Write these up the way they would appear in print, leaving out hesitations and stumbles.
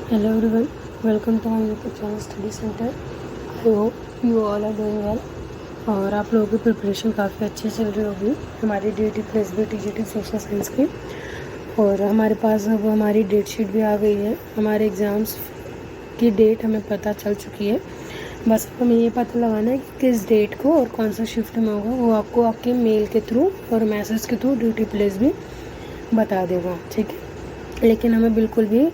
Hello everyone, welcome to my YouTube channel Study Center. I hope you all are doing well. और आप लोगों की preparation काफ़ी अच्छी चल रही होगी हमारी DT plus B TGT social science की। और हमारे पास अब हमारी डेट शीट भी आ गई है। हमारे एग्ज़ाम्स की डेट हमें पता चल चुकी है। बस हमें ये पता लगाना है कि किस डेट को और कौन सा शिफ्ट में होगा, वो आपको आपके मेल के थ्रू और मैसेज के थ्रू DT प्लस भी बता देगा, ठीक है। लेकिन हमें बिल्कुल भी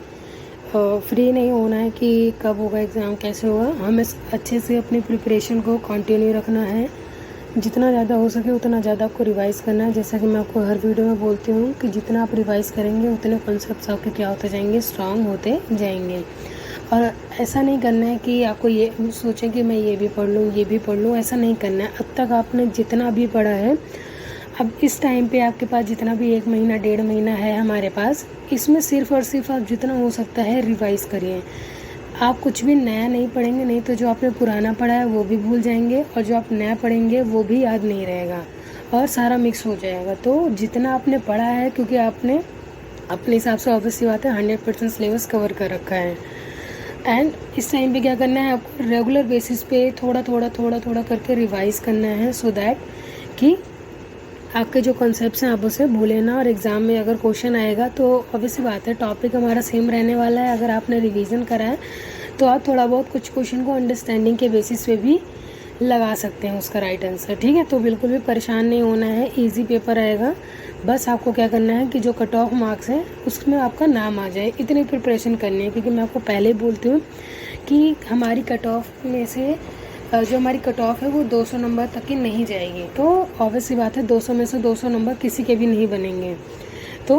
फ्री नहीं होना है कि कब होगा एग्ज़ाम, कैसे होगा। हमें अच्छे से अपनी प्रिपरेशन को कंटिन्यू रखना है। जितना ज़्यादा हो सके उतना ज़्यादा आपको रिवाइज़ करना है। जैसा कि मैं आपको हर वीडियो में बोलती हूँ कि जितना आप रिवाइज़ करेंगे उतने कॉन्सेप्ट्स आपके क्या होते जाएंगे, स्ट्रांग होते जाएंगे। और ऐसा नहीं करना है कि आपको ये सोचें कि मैं ये भी पढ़ लूँ ये भी पढ़ लूँ, ऐसा नहीं करना है। अब तक आपने जितना भी पढ़ा है, अब इस टाइम पे आपके पास जितना भी 1 महीना 1.5 महीना है हमारे पास, इसमें सिर्फ़ और सिर्फ आप जितना हो सकता है रिवाइज़ करिए। आप कुछ भी नया नहीं पढ़ेंगे, नहीं तो जो आपने पुराना पढ़ा है वो भी भूल जाएंगे और जो आप नया पढ़ेंगे वो भी याद नहीं रहेगा और सारा मिक्स हो जाएगा। तो जितना आपने पढ़ा है, क्योंकि आपने अपने हिसाब से ऑब्वियसली बात है 100% सिलेबस कवर कर रखा है। एंड इस टाइम पे क्या करना है, आपको रेगुलर बेसिस पे थोड़ा थोड़ा करके रिवाइज़ करना है, सो दैट कि आपके जो कॉन्सेप्ट्स हैं आप उसे भूलें ना। और एग्ज़ाम में अगर क्वेश्चन आएगा तो ऑब्वियसली बात है टॉपिक हमारा सेम रहने वाला है। अगर आपने रिवीजन करा है तो आप थोड़ा बहुत कुछ क्वेश्चन को अंडरस्टैंडिंग के बेसिस पे भी लगा सकते हैं उसका राइट आंसर, ठीक है। तो बिल्कुल भी परेशान नहीं होना है, ईजी पेपर आएगा। बस आपको क्या करना है कि जो कट ऑफ मार्क्स हैं उसमें आपका नाम आ जाए, इतनी प्रिपरेशन करनी है। क्योंकि मैं आपको पहले ही बोलती हूँ कि हमारी कट ऑफ में से जो हमारी कट ऑफ है वो 200 नंबर तक की नहीं जाएगी। तो ऑब्वियसली बात है 200 में से 200 नंबर किसी के भी नहीं बनेंगे। तो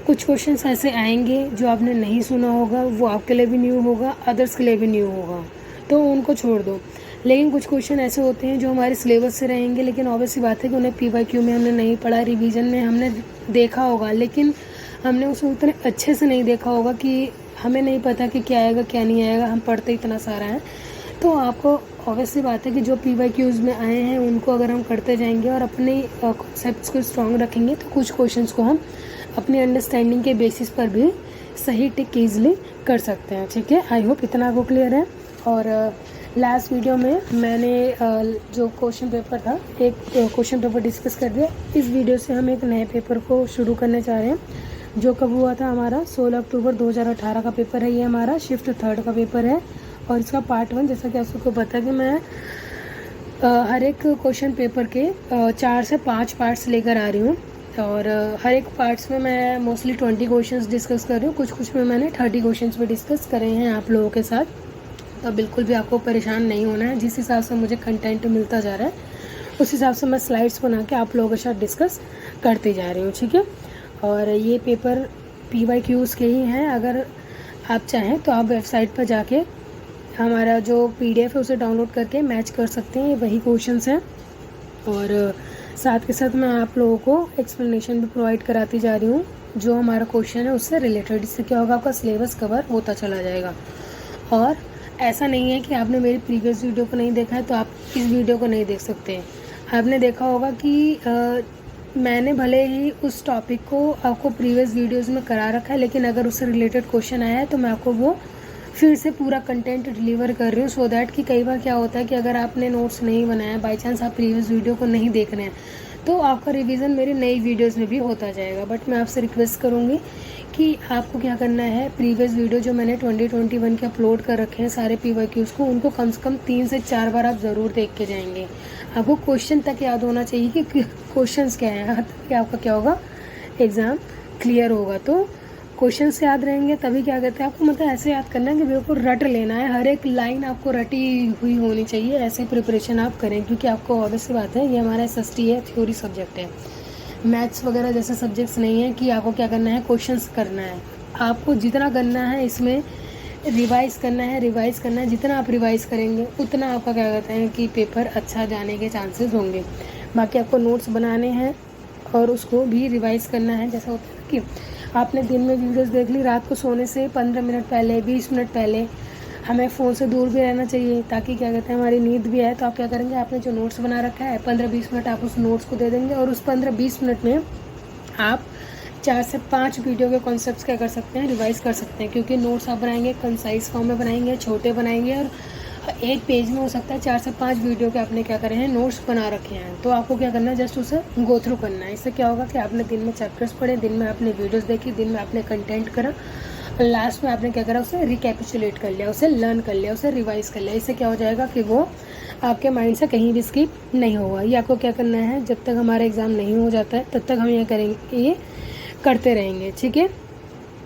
कुछ क्वेश्चंस ऐसे आएंगे जो आपने नहीं सुना होगा, वो आपके लिए भी न्यू होगा, अदर्स के लिए भी न्यू होगा, तो उनको छोड़ दो। लेकिन कुछ क्वेश्चन ऐसे होते हैं जो हमारे सिलेबस से रहेंगे, लेकिन ऑब्वियसली बात है कि उन्हें PYQ में हमने नहीं पढ़ा, रिवीजन में हमने देखा होगा, लेकिन हमने उसे उतने अच्छे से नहीं देखा होगा कि हमें नहीं पता कि क्या आएगा क्या नहीं आएगा, हम पढ़ते इतना सारा है। तो आपको ऑब्वियसली बात है कि जो PYQs में आए हैं उनको अगर हम करते जाएंगे और अपने कॉन्सेप्ट्स को स्ट्रॉन्ग रखेंगे तो कुछ क्वेश्चंस को हम अपनी अंडरस्टैंडिंग के बेसिस पर भी सही टिक ईजिली कर सकते हैं, ठीक है। आई होप इतना आपको क्लियर है। और लास्ट वीडियो में मैंने जो क्वेश्चन पेपर था, एक क्वेश्चन पेपर डिस्कस कर दिया। इस वीडियो से हम एक नए पेपर को शुरू करने चाह रहे हैं, जो कब हुआ था हमारा 16 अक्टूबर 2018 का पेपर है। ये हमारा शिफ्ट 3 का पेपर है और इसका पार्ट 1, जैसा कि आप सबको पता है कि मैं हर एक क्वेश्चन पेपर के 4 से 5 पार्ट्स लेकर आ रही हूँ। और हर एक पार्ट्स में मैं मोस्टली 20 क्वेश्चंस डिस्कस कर रही हूँ। कुछ में मैंने 30 क्वेश्चंस भी डिस्कस करे हैं आप लोगों के साथ। तो बिल्कुल भी आपको परेशान नहीं होना है। जिस हिसाब से मुझे कंटेंट मिलता जा रहा है उस हिसाब से मैं स्लाइड्स बना के आप लोगों के साथ डिस्कस करती जा रही हूँ, ठीक है। और ये पेपर PYQs के ही हैं। अगर आप चाहें तो आप वेबसाइट पर जाके हमारा जो PDF है उसे डाउनलोड करके मैच कर सकते हैं, ये वही क्वेश्चंस हैं। और साथ के साथ मैं आप लोगों को एक्सप्लेनेशन भी प्रोवाइड कराती जा रही हूँ जो हमारा क्वेश्चन है उससे रिलेटेड। इससे क्या होगा, आपका सिलेबस कवर होता चला जाएगा। और ऐसा नहीं है कि आपने मेरी प्रीवियस वीडियो को नहीं देखा है तो आप इस वीडियो को नहीं देख सकते। आपने देखा होगा कि मैंने भले ही उस टॉपिक को आपको प्रीवियस वीडियोस में करा रखा है, लेकिन अगर उससे रिलेटेड क्वेश्चन आया है तो मैं आपको वो फिर से पूरा कंटेंट डिलीवर कर रही हूँ। सो दैट कि कई बार क्या होता है कि अगर आपने नोट्स नहीं बनाया, बाई चांस आप प्रीवियस वीडियो को नहीं देख रहे हैं, तो आपका रिवीजन मेरी नई वीडियोस में भी होता जाएगा। बट मैं आपसे रिक्वेस्ट करूँगी कि आपको क्या करना है, प्रीवियस वीडियो जो मैंने 2021 के अपलोड कर रखे हैं सारे PYQs को, उनको कम से कम 3 से 4 बार आप ज़रूर देख के जाएंगे। आपको क्वेश्चन तक याद होना चाहिए कि क्वेश्चंस क्या हैं, कि आपका क्या होगा, एग्ज़ाम क्लियर होगा। तो क्वेश्चन से याद रहेंगे तभी क्या कहते हैं, आपको मतलब ऐसे याद करना है कि बिल्कुल रट लेना है, हर एक लाइन आपको रटी हुई होनी चाहिए। ऐसे प्रिपरेशन आप करें, क्योंकि आपको ऑब्वियसली बात है ये हमारा SST है, थ्योरी सब्जेक्ट है। मैथ्स वगैरह जैसे सब्जेक्ट्स नहीं है कि आपको क्या करना है, क्वेश्चंस करना है। आपको जितना करना है इसमें रिवाइज़ करना है। जितना आप रिवाइज़ करेंगे उतना आपका क्या कहते हैं कि पेपर अच्छा जाने के चांसेस होंगे। बाकी आपको नोट्स बनाने हैं और उसको भी रिवाइज़ करना है। जैसा होता है कि आपने दिन में वीडियोस देख ली, रात को सोने से 15 मिनट पहले, 20 मिनट पहले हमें फ़ोन से दूर भी रहना चाहिए, ताकि क्या कहते हैं हमारी नींद भी आए। तो आप क्या करेंगे, आपने जो नोट्स बना रखा है 15-20 मिनट आप उस नोट्स को दे देंगे और उस 15-20 मिनट में आप 4 से 5 वीडियो के कॉन्सेप्ट्स क्या कर सकते हैं, रिवाइज़ कर सकते हैं, क्योंकि नोट्स आप बनाएंगे कंसाइज फॉर्म में बनाएंगे, छोटे बनाएंगे, और एक पेज में हो सकता है 4 से 5 वीडियो के आपने क्या करे हैं, नोट्स बना रखे हैं। तो आपको क्या करना है, जस्ट उसे गो थ्रू करना है। इससे क्या होगा कि आपने दिन में चैप्टर्स पढ़े, दिन में आपने वीडियोस देखी, दिन में आपने कंटेंट करा, लास्ट में आपने क्या करा, उसे रिकैपिचुलेट कर लिया, उसे लर्न कर लिया, उसे रिवाइज कर लिया। इससे क्या हो जाएगा कि वो आपके माइंड से कहीं भी स्किप नहीं होगा। ये आपको क्या करना है, जब तक हमारा एग्ज़ाम नहीं हो जाता है तब तक हम ये करेंगे, ये करते रहेंगे, ठीक है।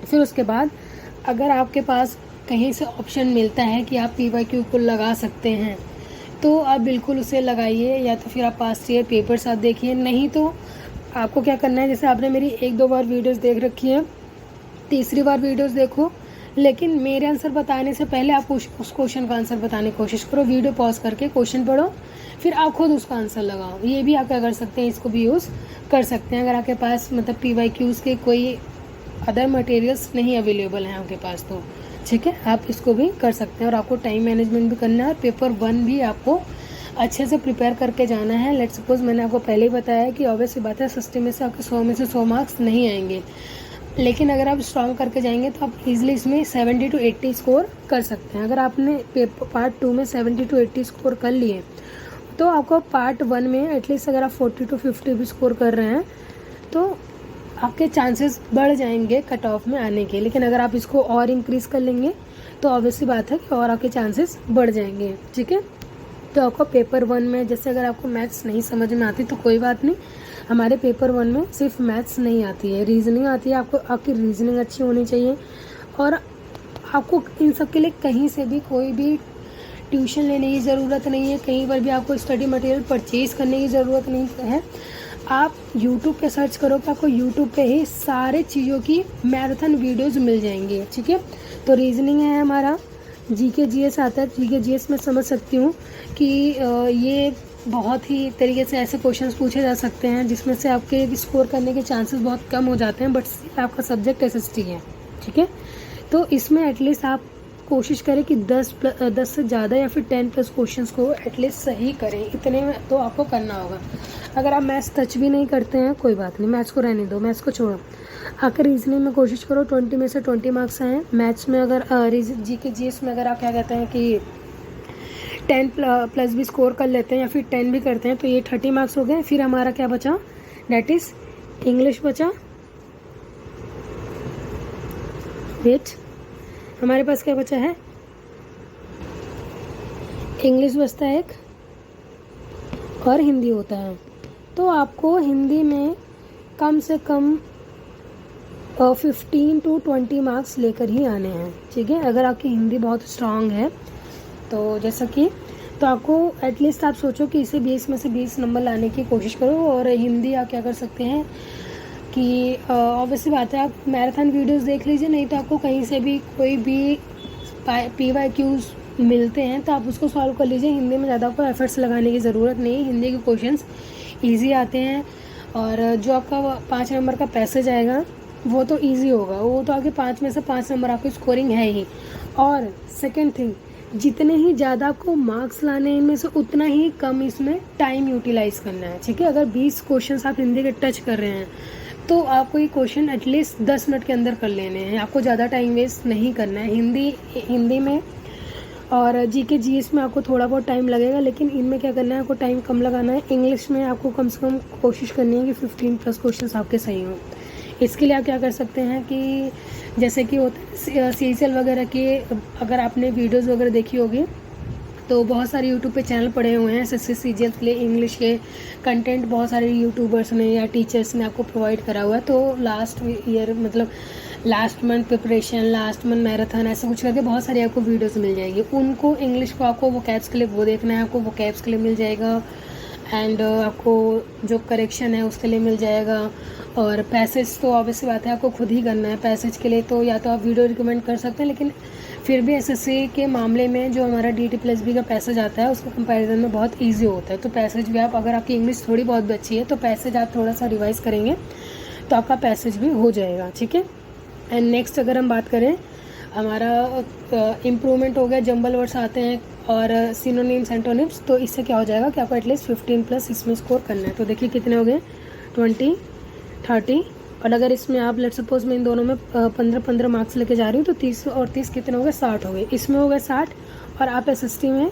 फिर उसके बाद अगर आपके पास कहीं से ऑप्शन मिलता है कि आप PYQ को लगा सकते हैं, तो आप बिल्कुल उसे लगाइए, या तो फिर आप पास्ट ईयर पेपर्स आप देखिए। नहीं तो आपको क्या करना है, जैसे आपने मेरी 1-2 बार वीडियोस देख रखी है, तीसरी बार वीडियोस देखो, लेकिन मेरे आंसर बताने से पहले आप उस क्वेश्चन का आंसर बताने की कोशिश करो। वीडियो पॉज करके क्वेश्चन पढ़ो, फिर आप खुद उसका आंसर लगाओ। ये भी आप क्या कर सकते हैं, इसको भी यूज़ कर सकते हैं। अगर आपके पास मतलब PYQs के कोई अदर मटेरियल्स नहीं अवेलेबल हैं आपके पास, तो ठीक है, आप इसको भी कर सकते हैं। और आपको टाइम मैनेजमेंट भी करना है, और पेपर 1 भी आपको अच्छे से प्रिपेयर करके जाना है। लेट्स सपोज मैंने आपको पहले ही बताया है कि ऑब्वियस बात है, सस्ते में से आपके 100 में से 100 मार्क्स नहीं आएंगे, लेकिन अगर आप स्ट्रॉन्ग करके जाएंगे तो आप इजीली इसमें 70 to 80 स्कोर कर सकते हैं। अगर आपने पेपर पार्ट 2 में 70 to 80 स्कोर कर लिए, तो आपको पार्ट 1 में एटलीस्ट अगर आप 40 to 50 भी स्कोर कर रहे हैं तो आपके चांसेस बढ़ जाएंगे कट ऑफ में आने के। लेकिन अगर आप इसको और इंक्रीज़ कर लेंगे तो ऑब्वियसली बात है कि और आपके चांसेस बढ़ जाएंगे, ठीक है। तो आपको पेपर 1 में, जैसे अगर आपको मैथ्स नहीं समझ में आती तो कोई बात नहीं, हमारे पेपर 1 में सिर्फ मैथ्स नहीं आती है, रीजनिंग आती है। आपको आपकी रीजनिंग अच्छी होनी चाहिए, और आपको इन सब के लिए कहीं से भी कोई भी ट्यूशन लेने की ज़रूरत नहीं है, कहीं पर भी आपको स्टडी मटेरियल परचेज़ करने की ज़रूरत नहीं है। आप यूट्यूब पे सर्च करो कि आपको यूट्यूब पे ही सारे चीज़ों की मैराथन वीडियोज़ मिल जाएंगी, ठीक है। तो रीजनिंग है हमारा, GK GS आता है, GK GS में समझ सकती हूँ कि ये बहुत ही तरीके से ऐसे क्वेश्चंस पूछे जा सकते हैं जिसमें से आपके स्कोर करने के चांसेस बहुत कम हो जाते हैं, बट आपका सब्जेक्ट SST है, ठीक है। तो इसमें एटलीस्ट आप कोशिश करें कि 10 से ज़्यादा या फिर 10+ क्वेश्चंस को एटलीस्ट सही करें, इतने में तो आपको करना होगा। अगर आप मैथ्स टच भी नहीं करते हैं कोई बात नहीं, मैथ्स को रहने दो, मैथ्स को छोड़ो, आकर रीजनिंग में कोशिश करो 20 में से 20 मार्क्स आएँ। मैथ्स में अगर GK GS में अगर आप क्या कहते हैं कि 10+ भी स्कोर कर लेते हैं या फिर 10 भी करते हैं, तो ये 30 मार्क्स हो गए। फिर हमारा क्या बचा, डेट इज़ इंग्लिश बचा। वेट, हमारे पास क्या बचा है, इंग्लिश बचता है एक, और हिंदी होता है। तो आपको हिंदी में कम से कम 15 to 20 मार्क्स लेकर ही आने हैं, ठीक है। अगर आपकी हिंदी बहुत स्ट्रांग है तो जैसा कि, तो आपको एटलीस्ट आप सोचो कि इसे 20 में से 20 नंबर लाने की कोशिश करो। और हिंदी आप क्या कर सकते हैं कि ऑब्वियसली बात है, आप मैराथन वीडियोस देख लीजिए, नहीं तो आपको कहीं से भी कोई भी PYQs मिलते हैं तो आप उसको सॉल्व कर लीजिए। हिंदी में ज़्यादा आपको एफर्ट्स लगाने की ज़रूरत नहीं है, हिंदी के क्वेश्चंस ईजी आते हैं। और जो आपका 5 नंबर का पैसेज आएगा वो तो ईजी होगा, वो तो आपके 5 में से 5 नंबर आपकी स्कोरिंग है ही। और सेकेंड थिंग, जितने ही ज़्यादा आपको मार्क्स लाने हैं इनमें से उतना ही कम इसमें टाइम यूटिलाइज करना है, ठीक है। अगर 20 क्वेश्चंस आप हिंदी के टच कर रहे हैं तो आपको ये क्वेश्चन एटलीस्ट 10 मिनट के अंदर कर लेने हैं, आपको ज़्यादा टाइम वेस्ट नहीं करना है। हिंदी में और GK GS में आपको थोड़ा बहुत टाइम लगेगा, लेकिन इनमें क्या करना है, आपको टाइम कम लगाना है। इंग्लिश में आपको कम से कम कोशिश करनी है कि 15+ क्वेश्चंस आपके सही हों। इसके लिए आप क्या कर सकते हैं कि जैसे कि होता है CGL वगैरह के, अगर आपने वीडियोज़ वगैरह देखी होगी तो बहुत सारे यूट्यूब पे चैनल पड़े हुए हैं SSC CGL के लिए, इंग्लिश के कंटेंट बहुत सारे यूट्यूबर्स ने या टीचर्स ने आपको प्रोवाइड करा हुआ है। तो लास्ट ईयर मतलब last month preparation, last month marathon, ऐसा कुछ करके बहुत सारी आपको वीडियोस मिल जाएगी। उनको इंग्लिश को आपको वोकैब्स के लिए वो देखना है, आपको वोकैब्स के लिए मिल जाएगा, एंड आपको जो करेक्शन है उसके लिए मिल जाएगा। और पैसेज तो ऑब्वियसली बात है आपको खुद ही करना है, पैसेज के लिए तो या तो आप वीडियो रिकमेंड कर सकते हैं, लेकिन फिर भी SSC के मामले में जो हमारा DT+B का पैसेज आता है उसके कंपैरिजन में बहुत इजी होता है। तो पैसेज भी आप, अगर आपकी इंग्लिश थोड़ी बहुत अच्छी है तो पैसेज आप थोड़ा सा रिवाइज करेंगे तो आपका पैसेज भी हो जाएगा, ठीक है। एंड नेक्स्ट अगर हम बात करें, हमारा इम्प्रूवमेंट हो गया, जंबल वर्ड्स आते हैं और सिनोनिम्स एंटोनिम्स, तो इससे क्या हो जाएगा कि आपको एटलीस्ट 15+ इसमें स्कोर करना है। तो देखिए कितने हो गए, 20, 30 और अगर इसमें आप लेट सपोज मैं इन दोनों में 15-15 मार्क्स लेके जा रही हूँ तो 30 और 30 कितने हो गए, 60 हो गए। इसमें हो गए 60 और आप SST में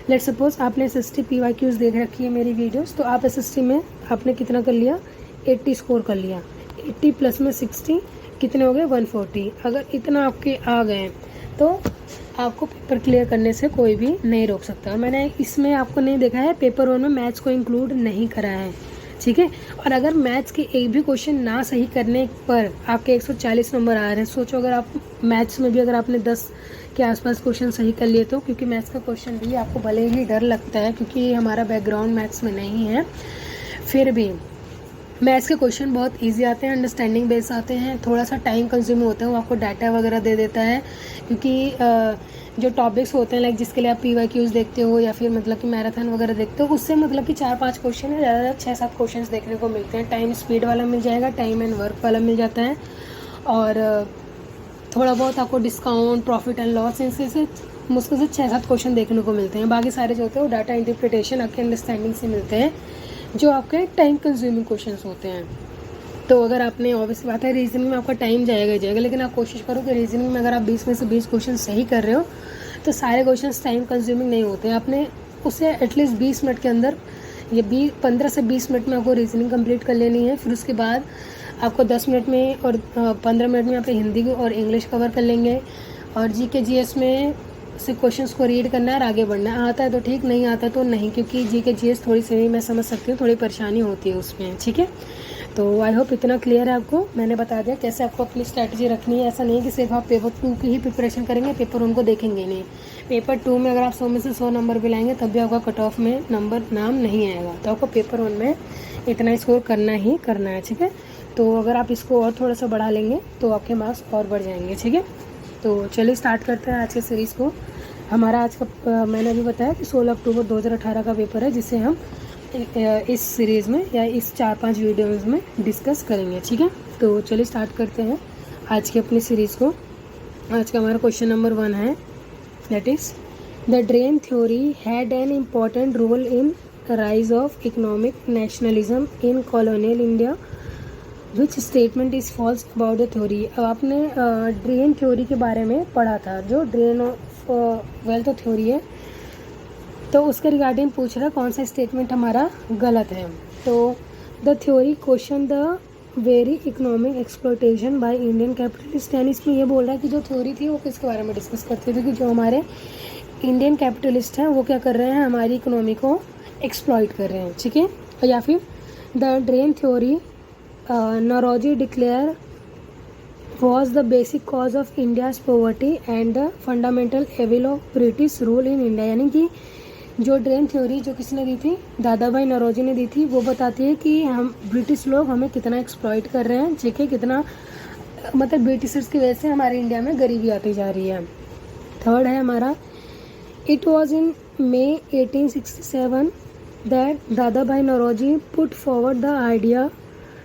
लेट सपोज आपने SST PYQs देख रखी है मेरी वीडियोस, तो आप SST में आपने कितना कर लिया, 80 स्कोर कर लिया। 80 प्लस में 60 कितने हो गए, 140। अगर इतना आपके आ गए तो आपको पेपर क्लियर करने से कोई भी नहीं रोक सकता। मैंने इसमें आपको नहीं देखा है, पेपर 1 में मैथ्स को इंक्लूड नहीं करा है, ठीक है। और अगर मैथ्स के एक भी क्वेश्चन ना सही करने पर आपके 140 नंबर आ रहे हैं, सोचो अगर आप मैथ्स में भी अगर आपने 10 के आसपास क्वेश्चन सही कर लिए तो, क्योंकि मैथ्स का क्वेश्चन भी आपको भले ही डर लगता है क्योंकि हमारा बैकग्राउंड मैथ्स में नहीं है, फिर भी मैथ्स के क्वेश्चन बहुत इजी आते हैं, अंडरस्टैंडिंग बेस आते हैं, थोड़ा सा टाइम कंज्यूम होता है, वो आपको डाटा वगैरह दे देता है। क्योंकि जो टॉपिक्स होते हैं लाइक जिसके लिए आप PYQs देखते हो या फिर मतलब कि मैराथन वगैरह देखते हो, उससे मतलब कि 4-5 क्वेश्चन है, ज़्यादा 6-7 क्वेश्चन देखने को मिलते हैं। टाइम स्पीड वाला मिल जाएगा, टाइम एंड वर्क वाला मिल जाता है, और थोड़ा बहुत आपको डिस्काउंट, प्रॉफिट एंड लॉस, इनसे मुश्किल से 6-7 क्वेश्चन देखने को मिलते हैं। बाकी सारे जो होते हैं वो डाटा इंटरप्रिटेशन आपके अंडरस्टैंडिंग से मिलते हैं, जो आपके टाइम कंज्यूमिंग क्वेश्चंस होते हैं। तो अगर आपने ऑब्वियसली बात है रीजनिंग में आपका टाइम जाएगा ही जाएगा, लेकिन आप कोशिश करो कि रीजनिंग में अगर आप 20 में से 20 क्वेश्चन सही कर रहे हो तो सारे क्वेश्चंस टाइम कंज्यूमिंग नहीं होते। आपने उसे एटलीस्ट 20 मिनट के अंदर, ये 15 से 20 मिनट में आपको रीजनिंग कंप्लीट कर लेनी है। फिर उसके बाद आपको 10 मिनट में और 15 मिनट में आप हिंदी और इंग्लिश कवर कर लेंगे, और GK GS में से क्वेश्चंस को रीड करना है और आगे बढ़ना है। आता है तो ठीक, नहीं आता तो नहीं, क्योंकि GK GS थोड़ी सी मैं समझ सकती हूँ, थोड़ी परेशानी होती है उसमें, ठीक है। तो आई होप इतना क्लियर है आपको, मैंने बता दिया कैसे आपको अपनी स्ट्रैटेजी रखनी है। ऐसा नहीं है कि सिर्फ आप पेपर 2 की ही प्रिपरेशन करेंगे, पेपर 1 को देखेंगे नहीं। पेपर 2 में अगर आप 100 में से 100 नंबर भी लाएंगे तब भी आपका कट ऑफ में नाम नहीं आएगा। तो आपको पेपर 1 में इतना स्कोर करना ही करना है, ठीक है। तो अगर आप इसको और थोड़ा सा बढ़ा लेंगे तो आपके मार्क्स और बढ़ जाएंगे, ठीक है। तो चलिए स्टार्ट करते हैं आज के सीरीज़ को। हमारा आज का मैंने अभी बताया कि 16 अक्टूबर 2018 का पेपर है, जिसे हम इस सीरीज़ में या इस 4-5 वीडियोज़ में डिस्कस करेंगे, ठीक है। तो चलिए स्टार्ट करते हैं आज की अपनी सीरीज़ को। आज का हमारा क्वेश्चन नंबर 1 है, that is the drain theory had an important role in rise of economic nationalism in colonial India, which statement is false about the theory. अब आपने ड्रेन थ्योरी के बारे में पढ़ा था, जो ड्रेन ऑफ वेल्थ थ्योरी है, तो उसके रिगार्डिंग पूछ रहा कौन सा स्टेटमेंट हमारा गलत है। तो the theory question the very economic exploitation by Indian capitalist, यानी इसमें ये बोल रहा है कि जो थ्योरी थी वो किसके बारे में डिस्कस करती थी कि जो हमारे इंडियन कैपिटलिस्ट हैं वो क्या कर रहे हैं, हमारी इकोनॉमी को एक्सप्लॉइट कर रहे हैं, ठीक है। या फिर the drain theory Naoroji declare was the basic cause of India's poverty and the fundamental evil of British rule in India। यानी कि जो ड्रेन थ्योरी जो किसने दी थी, दादा भाई नौरोजी ने दी थी, वो बताती है कि हम ब्रिटिश लोग हमें कितना एक्सप्लॉइट कर रहे हैं, ठीक है, कितना मतलब ब्रिटिशर्स की वजह से हमारे इंडिया में गरीबी आती जा रही है। थर्ड है हमारा, it was in May 1867 that Dadabhai Naoroji put forward the idea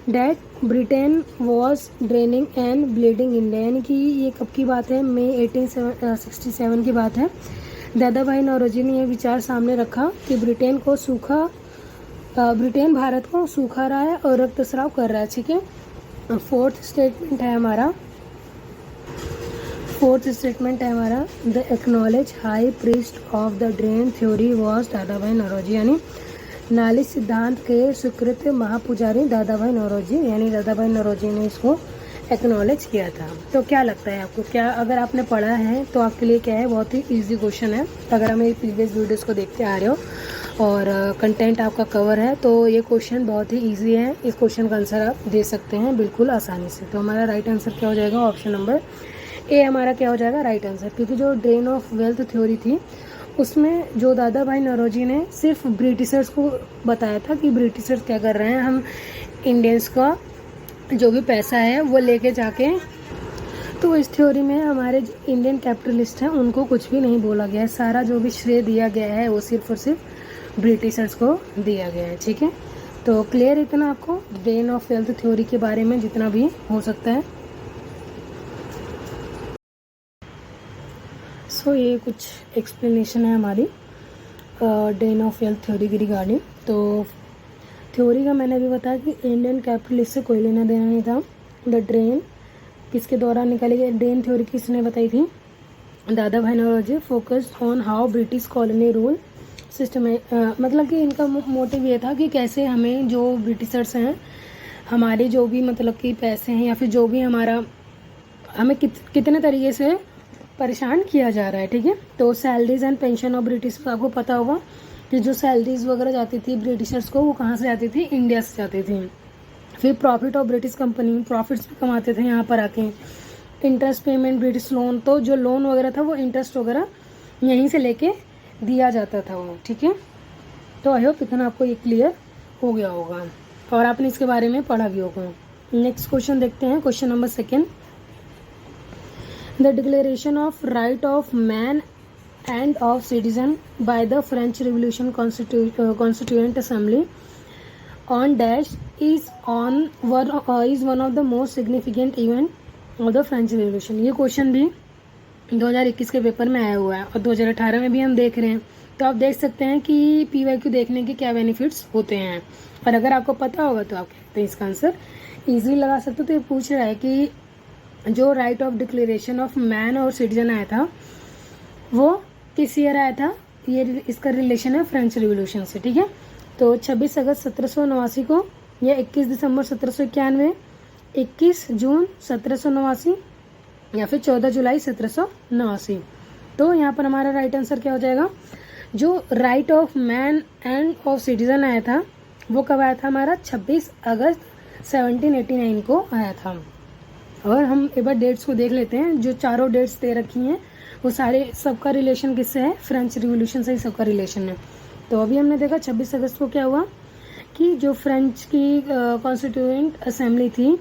that Britain was draining and bleeding India. यानी कि ये कब की बात है, मई 1867 की बात है। दादा भाई नौरोजी ने यह विचार सामने रखा कि ब्रिटेन भारत को सूखा रहा है और रक्तस्राव कर रहा है, ठीक है। फोर्थ स्टेटमेंट है हमारा, the acknowledge high priest of the drain theory was दादा भाई नौरोजी। यानी नाली सिद्धांत के स्वीकृत महापुजारी दादा भाई नौरोजी, यानी दादा भाई नौरोजी ने इसको एक्नॉलेज किया था। तो क्या लगता है आपको, क्या अगर आपने पढ़ा है तो आपके लिए क्या है, बहुत ही इजी क्वेश्चन है। अगर आप मेरी प्रीवियस वीडियोस को देखते आ रहे हो और कंटेंट आपका कवर है तो ये क्वेश्चन बहुत ही इजी है। इस क्वेश्चन का आंसर आप दे सकते हैं बिल्कुल आसानी से। तो हमारा राइट आंसर क्या हो जाएगा, ऑप्शन नंबर ए हमारा क्या हो जाएगा राइट आंसर। क्योंकि जो ड्रेन ऑफ वेल्थ थ्योरी थी उसमें जो दादा भाई नौरोजी ने सिर्फ ब्रिटिशर्स को बताया था कि ब्रिटिशर्स क्या कर रहे हैं, हम इंडियंस का जो भी पैसा है वो लेके जाके, तो इस थ्योरी में हमारे जो इंडियन कैपिटलिस्ट हैं उनको कुछ भी नहीं बोला गया है। सारा जो भी श्रेय दिया गया है वो सिर्फ और सिर्फ ब्रिटिशर्स को दिया गया है, ठीक है। तो क्लियर इतना आपको ड्रेन ऑफ वेल्थ थ्योरी के बारे में जितना भी हो सकता है। सो ये कुछ एक्सप्लेनेशन है हमारी ड्रेन ऑफ वेल्थ थ्योरी की रिगार्डिंग। तो थ्योरी का मैंने भी बताया कि इंडियन कैपिटलिस्ट से कोई लेना देना नहीं था, द ड्रेन किसके द्वारा निकाली गई? ड्रेन थ्योरी किसने बताई थी? Dadabhai Naoroji. Focus on how British colony rule system मतलब कि इनका मोटिव ये था कि कैसे हमें जो ब्रिटिशर्स हैं हमारे जो भी मतलब कि पैसे हैं या फिर जो भी हमारा हमें कितने तरीके से परेशान किया जा रहा है। ठीक है, तो salaries and pension of British, आपको पता होगा कि जो सैलरीज वगैरह जाती थी ब्रिटिशर्स को वो कहाँ से जाती थी? इंडिया से जाती थी। फिर profit of British company, profits भी कमाते थे यहाँ पर आके। इंटरेस्ट पेमेंट ब्रिटिश लोन, तो जो लोन वगैरह था वो इंटरेस्ट वगैरह यहीं से लेके दिया जाता था वो। ठीक है, तो आई होप इतना आपको ये क्लियर हो गया होगा और आपने इसके बारे में पढ़ा भी होगा। नेक्स्ट क्वेश्चन देखते हैं, question number 2। The declaration of right of man end of citizen by the French revolution constituent assembly on dash is one of the most significant event of the French revolution. ये question भी 2021 के paper में आया हुआ है और 2018 में भी हम देख रहे हैं। तो आप देख सकते हैं कि PYQ देखने के क्या बेनिफिट्स होते हैं, और अगर आपको पता होगा तो आप कहते हैं इसका आंसर इजीली लगा सकते हो। तो ये पूछ रहा है कि जो right of declaration of man और सिटीजन आया था वो किस ईयर आया था? ये इसका रिलेशन है फ्रेंच रिवोल्यूशन से। ठीक है, तो 26 अगस्त 1789 को, या 21 दिसंबर 1791, 21 जून 1789, या फिर 14 जुलाई 1789। तो यहाँ पर हमारा राइट आंसर क्या हो जाएगा? जो right of man end of citizen आया था वो कब आया था? हमारा 26 अगस्त 1789 को आया था। और हम एक बार डेट्स को देख लेते हैं। जो चारों डेट्स दे रखी हैं वो सारे सबका रिलेशन किससे है? फ्रेंच रिवोल्यूशन से ही सबका रिलेशन है। तो अभी हमने देखा 26 अगस्त को क्या हुआ कि जो फ्रेंच की कॉन्स्टिट्यूएंट असेंबली थी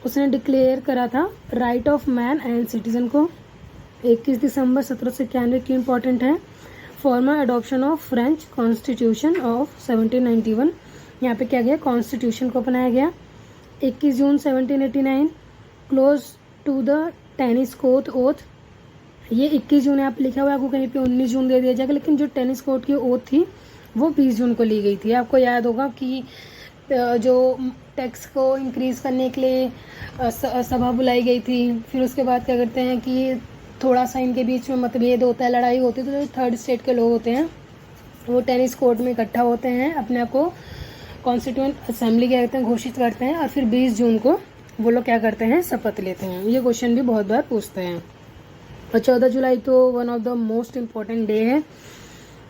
उसने डिक्लेयर करा था right of man and citizen को। 21 दिसंबर 1791 क्यों इंपॉर्टेंट है? Formal adoption of French constitution of 1791, यहाँ पे क्या गया? कॉन्स्टिट्यूशन को अपनाया गया। 21 June 1789 close to the tennis court oath, ये 21 जून यहाँ पे लिखा हुआ है, आपको कहीं पे 19 जून दे दिया जाएगा, लेकिन जो टेनिस कोर्ट की ओथ थी वो 20 जून को ली गई थी। आपको याद होगा कि जो टैक्स को इंक्रीज करने के लिए सभा बुलाई गई थी। फिर उसके बाद क्या करते हैं कि थोड़ा सा इनके बीच में मतभेद होता है, लड़ाई होती है, तो जो थर्ड स्टेट के लोग होते हैं वो टेनिस कोर्ट में इकट्ठा होते हैं, अपने आप को कॉन्स्टिट्यूएंट असेंबली कहते हैं, घोषित करते हैं, और फिर 20 जून को वो लोग क्या करते हैं? शपथ लेते हैं। ये क्वेश्चन भी बहुत बार पूछते हैं। और 14 जुलाई तो one of the most important day है,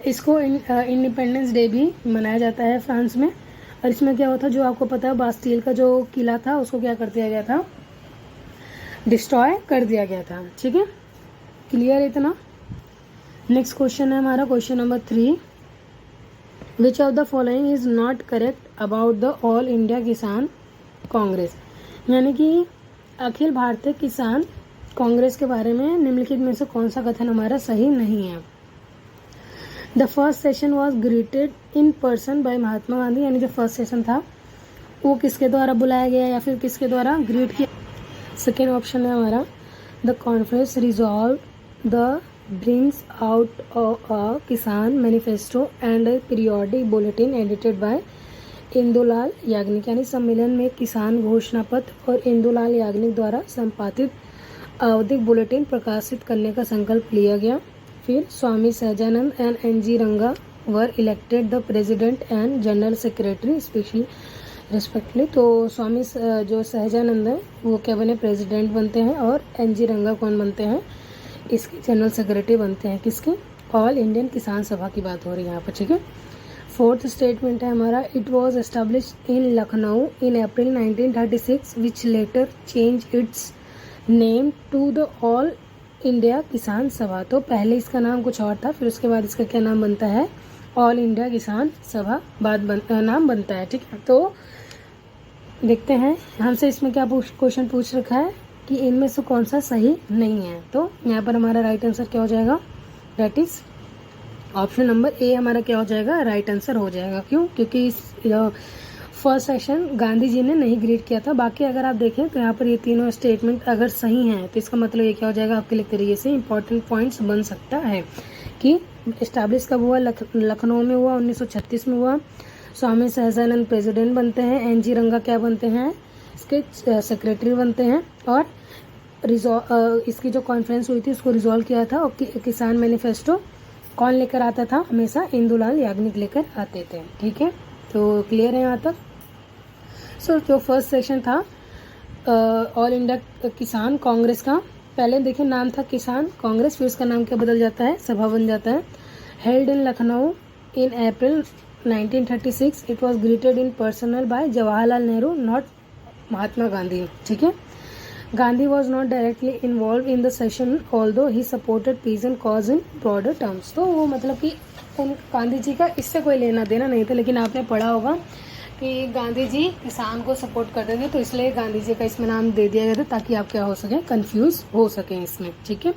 इसको इंडिपेंडेंस डे भी मनाया जाता है फ्रांस में। और इसमें क्या हुआ था? जो आपको पता है बास्टील का जो किला था उसको क्या कर दिया गया था? डिस्ट्रॉय कर दिया गया था। ठीक है, क्लियर है इतना? नेक्स्ट क्वेश्चन है हमारा question number 3। Which of the following is not correct about the all India किसान कांग्रेस, यानी कि अखिल भारतीय किसान कांग्रेस के बारे में निम्नलिखित में से कौन सा कथन हमारा सही नहीं है? The first session was greeted in person by Mahatma Gandhi, यानी जो फर्स्ट सेशन था वो किसके द्वारा बुलाया गया या फिर किसके द्वारा ग्रीट किया? सेकेंड ऑप्शन है हमारा the conference resolve the brings out a kisan manifesto and periodic bulletin edited by Indulal Yagnik, यानी सम्मेलन में किसान घोषणा पत्र और इंदुलाल याग्निक द्वारा संपादित आवधिक बुलेटिन प्रकाशित करने का संकल्प लिया गया। फिर स्वामी सहजानंद एंड NG रंगा were elected the president and general secretary specially respectively, तो स्वामी जो सहजानंद है वो क्या बने? प्रेसिडेंट बनते हैं, और NG रंगा कौन बनते हैं? इसके जनरल सेक्रेटरी बनते हैं। किसके? ऑल इंडियन किसान सभा की बात हो रही है यहाँ पर। ठीक है, फोर्थ स्टेटमेंट है हमारा it was established in Lucknow in April 1936 which later change its name to the all India Kisan Sabha. तो पहले इसका नाम कुछ और था, फिर उसके बाद इसका क्या नाम बनता है? ऑल इंडिया किसान सभा नाम बनता है। ठीक है, तो देखते हैं हमसे इसमें क्या क्वेश्चन पूछ रखा है कि इनमें से कौन सा सही नहीं है। तो यहाँ पर हमारा राइट आंसर क्या हो जाएगा? That is option number A हमारा क्या हो जाएगा? राइट आंसर हो जाएगा। क्यों? क्योंकि इस फर्स्ट सेशन गांधी जी ने नहीं ग्रीट किया था। बाकी अगर आप देखें तो यहाँ पर ये तीनों स्टेटमेंट अगर सही हैं तो इसका मतलब ये क्या हो जाएगा? आपके लिए तरीके से इंपॉर्टेंट पॉइंट्स बन सकता है कि इस्टेब्लिश कब हुआ? लखनऊ में हुआ, 1936 में हुआ। स्वामी सहजानंद प्रेसिडेंट बनते हैं, NG रंगा क्या बनते हैं? इसके सेक्रेटरी बनते हैं और इसकी जो कॉन्फ्रेंस हुई थी उसको रिजॉल्व किया था। और किसान मैनिफेस्टो कौन लेकर आता था? हमेशा इंदुलाल याग्निक लेकर आते थे। ठीक है, तो क्लियर है यहाँ तक। सो जो फर्स्ट सेशन था ऑल इंडिया किसान कांग्रेस का, पहले देखिए नाम था किसान कांग्रेस, फिर उसका नाम क्या बदल जाता है, सभा बन जाता है। Held in Lucknow in April 1936, it was greeted in personal by Jawaharlal Nehru, not Mahatma Gandhi. ठीक है, Gandhi was not directly involve in the session although he supported peace and cause in broader terms. तो वो मतलब कि गांधी जी का इससे कोई लेना देना नहीं था, लेकिन आपने पढ़ा होगा कि गांधी जी किसान को सपोर्ट करते थे, तो इसलिए गांधी जी का इसमें नाम दे दिया गया था ताकि आप क्या हो सके, कंफ्यूज हो सके इसमें। ठीक है,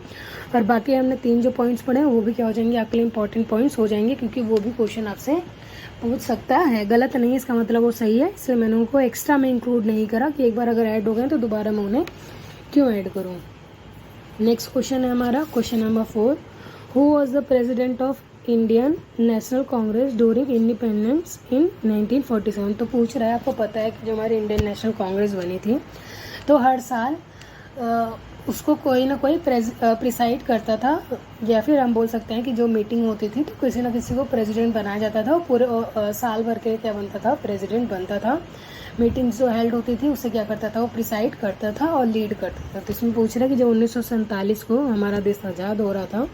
और बाकी हमने 3 जो पॉइंट्स पढ़े हैं वो भी क्या हो जाएंगे, आपके लिए इंपॉर्टेंट पॉइंट्स हो जाएंगे, क्योंकि वो भी क्वेश्चन आपसे पूछ सकता है। गलत नहीं है, इसका मतलब वो सही है, इसलिए मैंने उनको एक्स्ट्रा में इंक्लूड नहीं करा कि एक बार अगर ऐड हो गए तो दोबारा मैं उन्हें क्यों ऐड करूँ। नेक्स्ट क्वेश्चन है हमारा question number 4, who was the president of Indian national Congress during independence in 1947। तो पूछ रहा है, आपको पता है कि जो हमारी इंडियन नेशनल कांग्रेस बनी थी तो हर साल उसको कोई ना कोई प्रिसाइड करता था, या फिर हम बोल सकते हैं कि जो मीटिंग होती थी तो किसी ना किसी को प्रेसिडेंट बनाया जाता था, और पूरे साल भर के क्या बनता था, प्रेसिडेंट बनता था। मीटिंग्स जो हेल्ड होती थी उससे क्या करता था, वो प्रिसाइड करता था और लीड करता था। तो इसमें पूछ रहा है कि जब 1947 को हमारा देश आज़ाद हो रहा था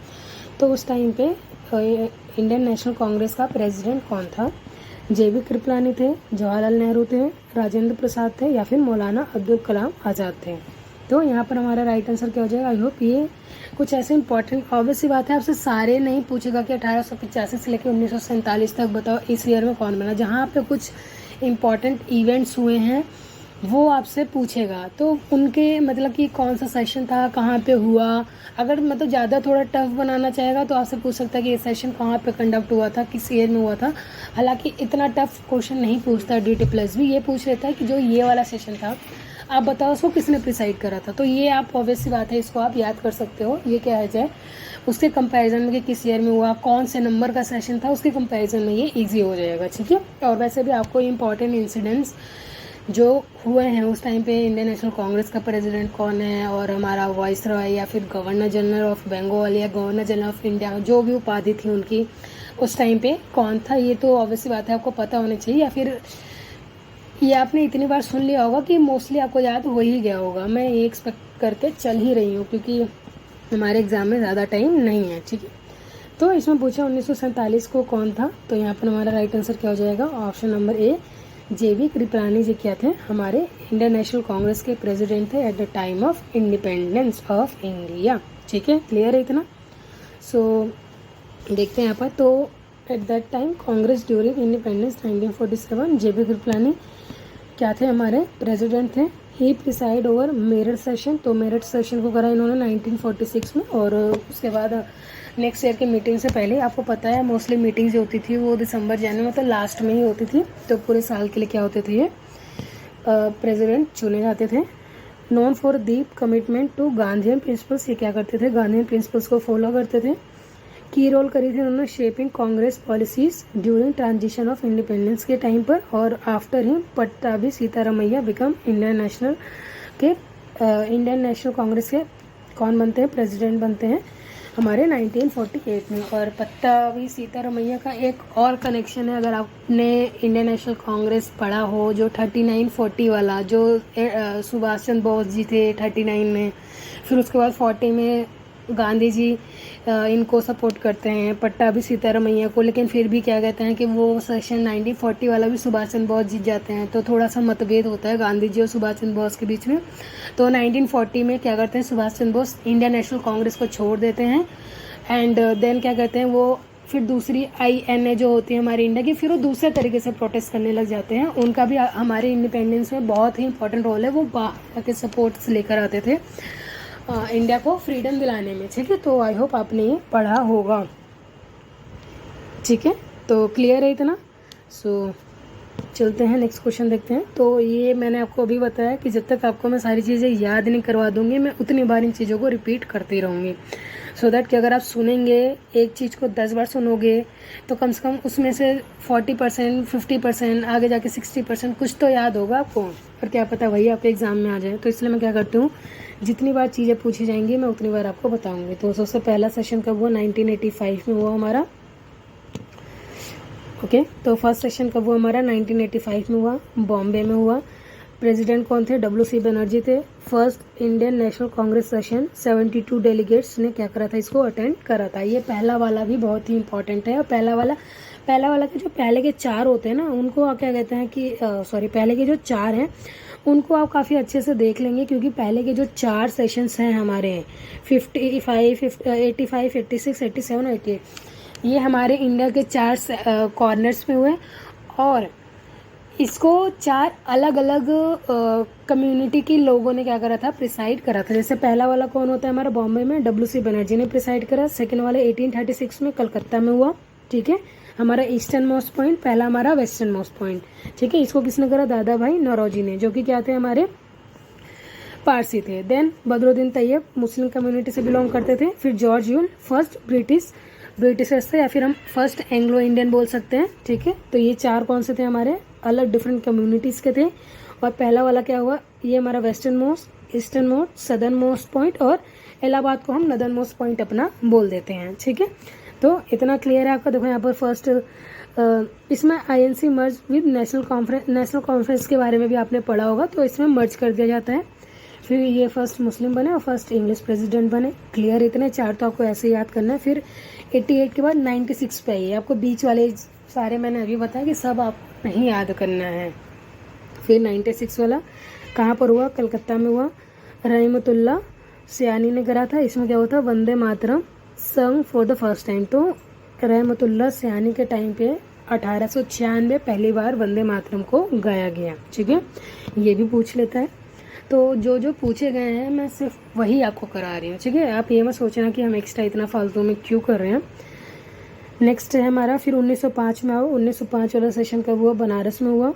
तो उस टाइम पे इंडियन नेशनल कांग्रेस का प्रेसिडेंट कौन था? जेबी कृपलानी थे, जवाहरलाल नेहरू थे, राजेंद्र प्रसाद थे, या फिर मौलाना अब्दुल कलाम आज़ाद थे। तो यहाँ पर हमारा राइट आंसर क्या हो जाएगा? आई होप ये कुछ ऐसे इंपॉर्टेंट, ऑब्वियस सी बात है आपसे सारे नहीं पूछेगा कि 1885 से लेकर 1947 तक बताओ इस ईयर में कौन बना। जहाँ पे कुछ इंपॉर्टेंट इवेंट्स हुए हैं वो आपसे पूछेगा, तो उनके मतलब कि कौन सा सेशन था, कहाँ पे हुआ। अगर मतलब ज़्यादा थोड़ा टफ बनाना चाहेगा तो आपसे पूछ सकता है कि ये सेशन कहाँ पे कंडक्ट हुआ था, किस ईयर में हुआ था। हालांकि इतना टफ क्वेश्चन नहीं पूछता DT प्लस भी, ये पूछ लेता है कि जो ये वाला सेशन था आप बताओ उसको किसने प्रिसाइड करा था। तो ये आप ऑब्वियस सी बात है, इसको आप याद कर सकते हो। ये क्या है जाए उसके कंपैरिजन में कि किस ईयर में हुआ, कौन से नंबर का सेशन था, उसके कंपैरिजन में ये ईजी हो जाएगा। ठीक है, और वैसे भी आपको इंपॉर्टेंट इंसिडेंट्स जो हुए हैं उस टाइम पे, इंडियन नेशनल कांग्रेस का प्रेसिडेंट कौन है, और हमारा वाइस रॉय या फिर गवर्नर जनरल ऑफ बंगाल या गवर्नर जनरल ऑफ इंडिया, जो भी उपाधि थी उनकी उस टाइम पे कौन था, ये तो ऑब्वियसली बात है आपको पता होनी चाहिए। या फिर ये आपने इतनी बार सुन लिया होगा कि मोस्टली आपको याद हो ही गया होगा। मैं ये एक्सपेक्ट करके चल ही रही हूँ क्योंकि हमारे एग्जाम में ज़्यादा टाइम नहीं है। ठीक है, तो इसमें पूछा 1947 को कौन था, तो यहाँ पर हमारा राइट आंसर क्या हो जाएगा? ऑप्शन नंबर ए, जेबी कृपलानी जी क्या थे, हमारे इंडियन नेशनल कांग्रेस के प्रेसिडेंट थे at the time of independence of India. ठीक है, क्लियर है इतना। सो देखते हैं यहाँ पर, तो at that time Congress during independence 1947, जेबी कृपलानी क्या थे, हमारे प्रेसिडेंट थे। ही प्रिसाइड ओवर मेरठ सेशन, तो मेरठ सेशन को करा इन्होंने 1946 में। और उसके बाद नेक्स्ट ईयर की मीटिंग से पहले, आपको पता है मोस्टली मीटिंग जो होती थी वो दिसंबर जनवरी मतलब लास्ट में ही होती थी, तो पूरे साल के लिए क्या होते थे, ये प्रेसिडेंट चुने जाते थे। Known for deep commitment to Gandhian principles, ये क्या करते थे, गांधीयन प्रिंसिपल्स को फॉलो करते थे। की रोल करी थी उन्होंने shaping Congress policies during transition of independence के टाइम पर, और after he Pattabhi Sitaramayya become Indian national Congress के कौन बनते हैं, प्रेसिडेंट बनते हैं हमारे 1948 में। और पट्टाभी सीतारामैया का एक और कनेक्शन है, अगर आपने इंडियन नेशनल कांग्रेस पढ़ा हो, जो 39-40 वाला, जो सुभाष चंद्र बोस जी थे 39 में, फिर उसके बाद 40 में गांधी जी इनको सपोर्ट करते हैं, पट्टाभी सीतारामैया को, लेकिन फिर भी क्या कहते हैं कि वो सेशन 1940 वाला भी सुभाष चंद्र बोस जीत जाते हैं, तो थोड़ा सा मतभेद होता है गांधी जी और सुभाष चंद्र बोस के बीच में। तो 1940 में क्या करते हैं, सुभाष चंद्र बोस इंडियन नेशनल कांग्रेस को छोड़ देते हैं, एंड देन क्या कहते हैं, वो फिर दूसरी INA जो होती है हमारी इंडिया की, फिर वो दूसरे तरीके से प्रोटेस्ट करने लग जाते हैं। उनका भी हमारे इंडिपेंडेंस में बहुत ही इंपॉर्टेंट रोल है, वो बाहर के सपोर्ट्स लेकर आते थे इंडिया को फ्रीडम दिलाने में। ठीक है, तो आई होप आपने ये पढ़ा होगा। ठीक है, तो क्लियर है इतना। सो चलते हैं नेक्स्ट क्वेश्चन देखते हैं। तो ये मैंने आपको अभी बताया कि जब तक आपको मैं सारी चीज़ें याद नहीं करवा दूंगी, मैं उतनी बार इन चीज़ों को रिपीट करती रहूँगी। सो दैट कि अगर आप सुनेंगे एक चीज़ को 10 बार सुनोगे तो कम से कम उसमें से 40%, 50%, आगे जाके 60% कुछ तो याद होगा आपको, और क्या पता वही आपके एग्ज़ाम में आ जाए। तो इसलिए मैं क्या करती हूँ, जितनी बार चीज़ें पूछी जाएंगी मैं उतनी बार आपको बताऊँगी। तो सबसे पहला सेशन कब हुआ, 1985 में हुआ हमारा। ओके, तो फर्स्ट सेशन कब हुआ हमारा, 1985 में हुआ, बॉम्बे में हुआ। प्रेसिडेंट कौन थे, WC बनर्जी थे। First Indian national Congress session 72 delegates ने क्या करा था, इसको अटेंड करा था। ये पहला वाला भी बहुत ही इंपॉर्टेंट है। और पहला वाला के जो पहले के 4 होते हैं ना, उनको आप क्या कहते हैं कि पहले के जो 4 हैं उनको आप काफ़ी अच्छे से देख लेंगे, क्योंकि पहले के जो 4 सेशंस हैं हमारे 55, 85, 86, 87, 88, ये हमारे इंडिया के 4 कॉर्नर्स में हुए। और इसको 4 अलग अलग कम्युनिटी के लोगों ने क्या करा था, प्रिसाइड करा था। जैसे पहला वाला कौन होता है हमारा, बॉम्बे में WC बनर्जी ने प्रिसाइड करा। सेकंड वाला 1836 में कलकत्ता में हुआ, ठीक है, हमारा ईस्टर्न मोस्ट पॉइंट। पहला हमारा वेस्टर्न मोस्ट पॉइंट, ठीक है, इसको किसने करा, दादा भाई नौरोजी ने, जो कि क्या थे, हमारे पारसी थे। Then Badruddin Tyab Muslim community से बिलोंग करते थे। फिर जॉर्ज यूल फर्स्ट ब्रिटिशर्स थे, या फिर हम फर्स्ट एंग्लो इंडियन बोल सकते हैं, ठीक है। तो ये 4 कौन से थे, हमारे अलग डिफरेंट कम्युनिटीज के थे। और पहला वाला क्या हुआ, ये हमारा western most, eastern most, southern most point, और इलाहाबाद को हम नदर्न मोस्ट पॉइंट अपना बोल देते हैं, ठीक है। तो इतना क्लियर है आपका। देखो यहाँ पर फर्स्ट इसमें INC merge with national conference के बारे में भी आपने पढ़ा होगा, तो इसमें मर्ज कर दिया जाता है। फिर ये फर्स्ट मुस्लिम बने और फर्स्ट इंग्लिश प्रेसिडेंट बने। क्लियर, इतने 4 तो आपको ऐसे याद करना है। फिर 88 के बाद 96 पे आइए, आपको बीच वाले सारे मैंने अभी बताया कि सब आपको नहीं याद करना है। फिर 96 वाला कहाँ पर हुआ, कलकत्ता में हुआ। रहमतुल्लाह सियानी ने करा था। इसमें क्या होता, वंदे मातरम संग फॉर द फर्स्ट टाइम। तो रहमतुल्लाह सियानी के टाइम पे 1896 पहली बार वंदे मातरम को गाया गया, ठीक है, ये भी पूछ लेता है। तो जो पूछे गए हैं मैं सिर्फ वही आपको करा रही हूँ, ठीक है। आप ये मत सोचना कि हम एक्स्ट्रा इतना फालतू में क्यों कर रहे हैं। नेक्स्ट है हमारा, फिर 1905 में आओ। 1905 वाला सेशन कब हुआ, बनारस में हुआ।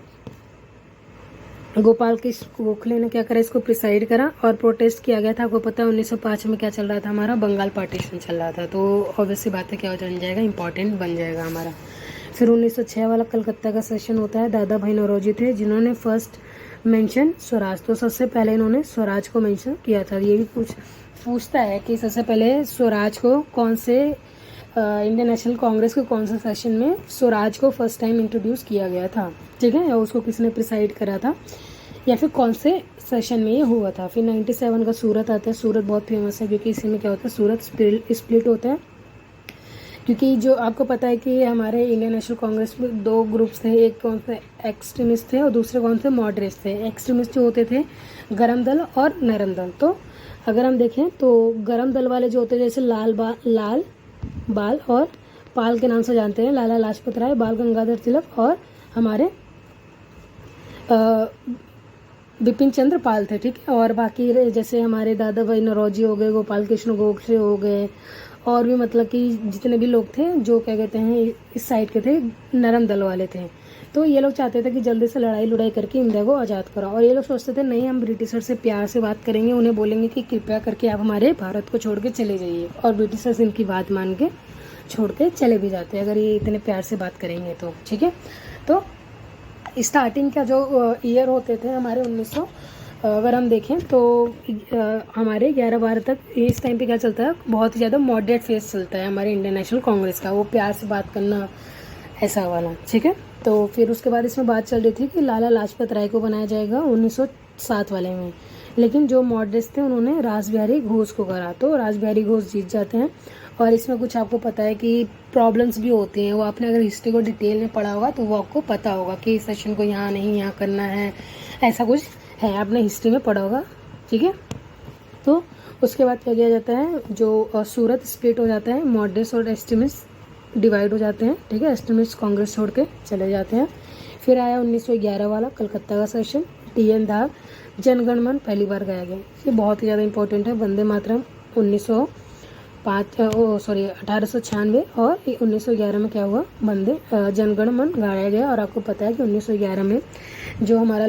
गोपाल कृष्ण गोखले ने क्या करा, इसको प्रिसाइड करा और प्रोटेस्ट किया गया था। आपको पता है 1905 में क्या चल रहा था, हमारा बंगाल पार्टीशन चल रहा था। तो ऑब्वियसली बात है क्या हो जाएगा, इंपॉर्टेंट बन जाएगा हमारा। फिर 1906 वाला कलकत्ता का सेशन होता है। दादा भाई नौरोजी थे जिन्होंने फर्स्ट मेंशन स्वराज, तो सबसे पहले इन्होंने स्वराज को मेंशन किया था। ये भी पूछता है कि सबसे पहले स्वराज को कौन से इंडियन नेशनल कांग्रेस के कौन से सेशन में स्वराज को फर्स्ट टाइम इंट्रोड्यूस किया गया था, ठीक है, या उसको किसने प्रिसाइड करा था, या फिर कौन से सेशन में ये हुआ था। फिर 97 का सूरत आता है। सूरत बहुत फेमस है क्योंकि इसी में क्या होता है, सूरत स्प्लिट होता है। क्योंकि जो आपको पता है कि हमारे इंडियन नेशनल कांग्रेस में 2 ग्रुप्स थे, एक कौन से एक्सट्रीमिस्ट थे और दूसरे कौन से मॉडरेट्स थे। एक्सट्रीमिस्ट जो होते थे गरम दल और नरम दल। तो अगर हम देखें तो गरम दल वाले जो होते हैं, जैसे लाल बाल और पाल के नाम से जानते हैं, लाला लाजपत राय, बाल गंगाधर तिलक और हमारे बिपिन चंद्र पाल थे, ठीक है। और बाकी जैसे हमारे दादा भाई नौरोजी हो गए, गोपाल कृष्ण गोखले हो गए, और भी मतलब कि जितने भी लोग थे जो क्या कहते हैं इस साइड के थे, नरम दल वाले थे। तो ये लोग चाहते थे कि जल्दी से लड़ाई करके इंडिया को आज़ाद कराओ। और ये लोग सोचते थे नहीं, हम ब्रिटिशर से प्यार से बात करेंगे, उन्हें बोलेंगे कि कृपया करके आप हमारे भारत को छोड़ के चले जाइए। और ब्रिटिशर्स इनकी बात मान के छोड़ के चले भी जाते हैं, अगर ये इतने प्यार से बात करेंगे तो, ठीक है। तो स्टार्टिंग का जो ईयर होते थे हमारे 1900, अगर हम देखें तो हमारे 11-12 तक इस टाइम पे क्या चलता है, बहुत ही ज़्यादा मॉडरेट फेस चलता है हमारे इंडियन नेशनल कांग्रेस का, वो प्यार से बात करना ऐसा वाला, ठीक है। तो फिर उसके बाद इसमें बात चल रही थी कि लाला लाजपत राय को बनाया जाएगा 1907 वाले में, लेकिन जो मॉडरेट्स थे उन्होंने रासबिहारी घोष को करा, तो रासबिहारी घोष जीत जाते हैं। और इसमें कुछ आपको पता है कि प्रॉब्लम्स भी होती हैं, वो आपने अगर हिस्ट्री को डिटेल में पढ़ा होगा तो वो आपको पता होगा कि इस सेशन को यहाँ नहीं यहाँ करना है, ऐसा कुछ है, आपने हिस्ट्री में पढ़ा होगा, ठीक है। तो उसके बाद क्या किया जाता है, जो सूरत स्प्लिट हो जाता है, मॉडरेट्स और एक्सट्रीमिस्ट डिवाइड हो जाते हैं, ठीक है, एक्सट्रीमिस्ट कांग्रेस छोड़ के चले जाते हैं। फिर आया 1911 वाला कलकत्ता का सेशन। TN धार जनगण मन पहली बार गाया गया, ये बहुत ही ज़्यादा इंपॉर्टेंट है। वंदे मातरम 1905 1896 और 1911 में क्या हुआ, वंदे जनगण मन गाया गया। और आपको पता है कि 1911 में जो हमारा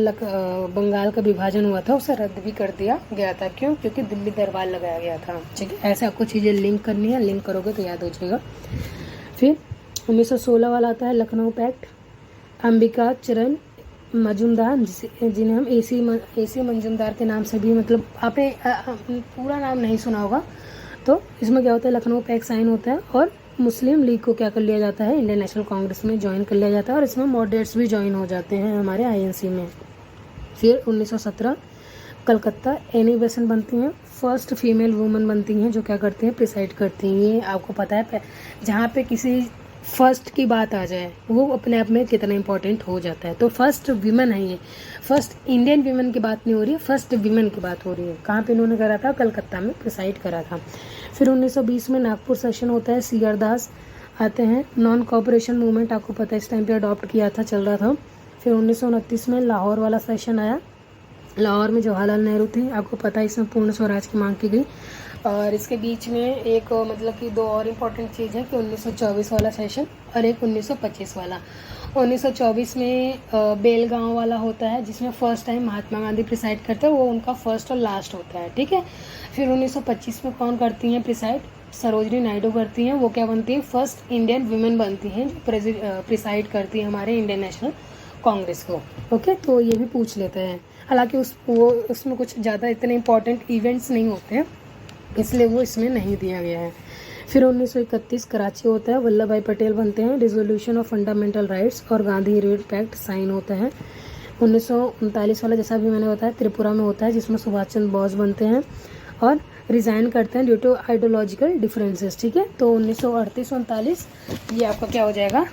बंगाल का विभाजन हुआ था उसे रद्द भी कर दिया गया था। क्यों? क्योंकि दिल्ली दरबार लगाया गया था। ठीक है, ऐसे आपको चीज़ें लिंक करनी है, लिंक करोगे तो याद हो जाएगा। फिर 1916 वाला आता है लखनऊ पैक्ट। अंबिका चरण मजूमदार, जिन्हें हम एसी मंजूमदार के नाम से भी, मतलब आपने पूरा नाम नहीं सुना होगा, तो इसमें क्या होता है, लखनऊ पैक्ट साइन होता है और मुस्लिम लीग को क्या कर लिया जाता है, इंडियन नेशनल कांग्रेस में ज्वाइन कर लिया जाता है और इसमें मॉडरेट्स भी ज्वाइन हो जाते हैं हमारे आईएनसी में। फिर 1917 कलकत्ता एनी बेसेंट बनती हैं, फर्स्ट फीमेल वुमन बनती हैं जो क्या करती हैं, प्रिसाइड करती हैं। ये आपको पता है, जहाँ पे किसी फर्स्ट की बात आ जाए वो अपने आप में कितना इंपॉर्टेंट हो जाता है। तो फर्स्ट वीमेन है ये, फर्स्ट इंडियन वीमेन की बात नहीं हो रही है, फर्स्ट वीमेन की बात हो रही है। कहाँ पे इन्होंने करा था, कलकत्ता में प्रिसाइड करा था। फिर 1920 में नागपुर सेशन होता है, सी आर दास आते हैं। नॉन कोऑपरेशन मूवमेंट आपको पता है इस टाइम पे अडॉप्ट किया था, चल रहा था। फिर 1929 में लाहौर वाला सेशन आया, लाहौर में जवाहरलाल नेहरू थे, आपको पता है इसमें पूर्ण स्वराज की मांग की गई। और इसके बीच में एक मतलब कि दो और इम्पोर्टेंट चीज़ है कि 1924 वाला सेशन और एक 1925 वाला। 1924 में बेलगांव वाला होता है जिसमें first time Mahatma Gandhi preside करते हैं, वो उनका फर्स्ट और लास्ट होता है। ठीक है, फिर 1925 में कौन करती हैं प्रिसाइड, सरोजनी नायडू करती हैं। वो क्या बनती है, फर्स्ट इंडियन वुमेन बनती हैं जो प्रिसाइड करती है हमारे इंडियन नेशनल कांग्रेस को। ओके, तो ये भी पूछ लेते हैं, हालांकि उसमें कुछ ज़्यादा इतने इंपॉर्टेंट इवेंट्स नहीं होते हैं इसलिए वो इसमें नहीं दिया गया है। फिर 1931 कराची होता है, वल्लभ भाई पटेल बनते हैं, रिजोल्यूशन ऑफ फंडामेंटल राइट्स और गांधी रेड पैक्ट साइन होता है। 1939 वाला जैसा भी मैंने बताया त्रिपुरा में होता है जिसमें सुभाष चंद्र बोस बनते हैं और रिज़ाइन करते हैं ड्यू टू आइडियोलॉजिकल डिफरेंसेस। ठीक है, तो 1938-39 ये आपका क्या हो जाएगा,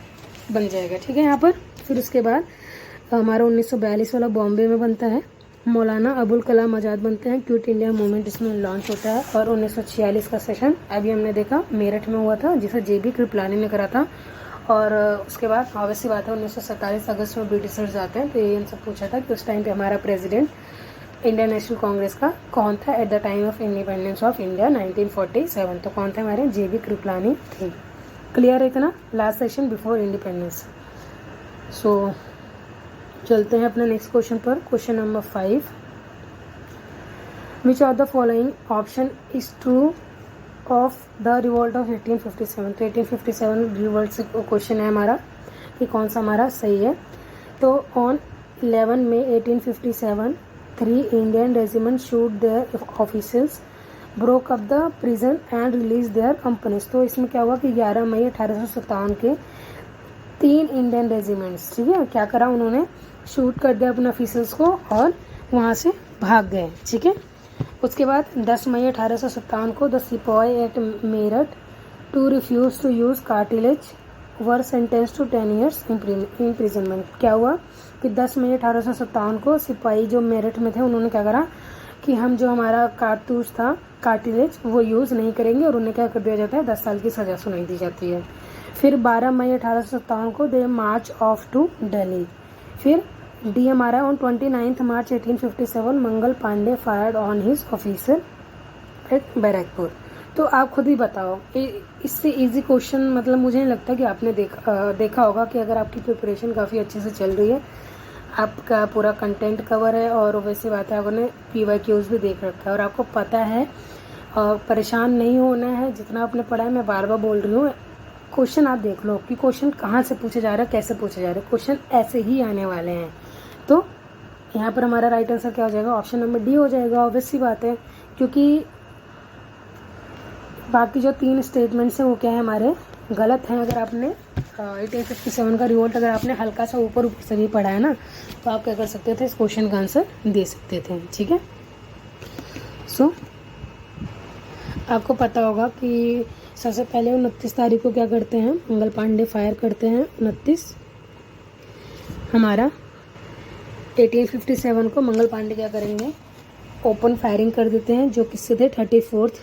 बन जाएगा। ठीक है यहाँ पर। फिर उसके बाद हमारा 1942 वाला बॉम्बे में बनता है, मौलाना अबुल कलाम आज़ाद बनते हैं, क्विट इंडिया मूवमेंट इसमें लॉन्च होता है। और 1946 का सेशन अभी हमने देखा मेरठ में हुआ था जिसे जेबी कृपलानी ने करा था। और उसके बाद ऑब्वियसली बात है 1947 अगस्त में ब्रिटिशर्स आते हैं, तो ये सब पूछा था कि उस टाइम पे हमारा प्रेसिडेंट इंडियन नेशनल कांग्रेस का कौन था at the time of independence of India 1947, तो कौन थे हमारे जेबी कृपलानी थे। क्लियर है इतना, लास्ट सेशन बिफोर इंडिपेंडेंस। सो चलते हैं अपने नेक्स्ट क्वेश्चन पर। Question number 5, which of the following option is true of the revolt of 1857। तो 1857 रिवोल्ट से क्वेश्चन है हमारा कि कौन सा हमारा सही है। तो on 11 May 1857 3 Indian regiment shoot their officers, broke up the prison and release their companies. तो इसमें क्या हुआ कि 11 मई 1857 के 3 इंडियन रेजिमेंट्स, ठीक है, क्या करा उन्होंने, शूट कर दिया अपने ऑफिसर्स को और वहाँ से भाग गए। ठीक है, उसके बाद 10 मई 1857 को the sipahi at Meerut to refuse to use cartilage were sentence to 10 years imprisonment. क्या हुआ कि 10 मई 1857 को सिपाही जो मेरठ में थे उन्होंने क्या करा कि हम जो हमारा कारतूस था कार्टिलेज वो यूज़ नहीं करेंगे और उन्हें क्या कर दिया जाता है, 10 साल की सज़ा सुनाई दी जाती है। फिर 12 मई 1857 को they march off to Delhi. फिर डी हमारा on 29 March 1857 Mangal Pandey fired on his officer at Barrackpore. तो आप खुद ही बताओ, इससे इजी क्वेश्चन मतलब मुझे नहीं लगता कि आपने देखा होगा कि अगर आपकी प्रिपरेशन काफ़ी अच्छे से चल रही है, आपका पूरा कंटेंट कवर है और वैसी बात है आपने PYQs भी देख रखा है और आपको पता है, और परेशान नहीं होना है जितना आपने पढ़ा है। मैं बार बार बोल रही हूँ, क्वेश्चन आप देख लो कि क्वेश्चन कहाँ से पूछे जा रहा है, कैसे पूछे जा रहे हैं, क्वेश्चन ऐसे ही आने वाले हैं। तो यहाँ पर हमारा राइट आंसर क्या हो जाएगा, ऑप्शन नंबर डी हो जाएगा। ऑब्वियस सी बात है, क्योंकि बाकी जो 3 स्टेटमेंट्स हैं वो क्या है हमारे गलत हैं। अगर आपने 1857 का रिवोल्ट अगर आपने हल्का सा ऊपर से भी पढ़ा है ना, तो आप क्या कर सकते थे, इस क्वेश्चन का आंसर दे सकते थे। ठीक है, सो आपको पता होगा कि सबसे पहले 29 तारीख को क्या करते हैं, मंगल पांडे फायर करते हैं 29 हमारा 1857 को मंगल पांडे क्या करेंगे, ओपन फायरिंग कर देते हैं। जो किससे थे, 34th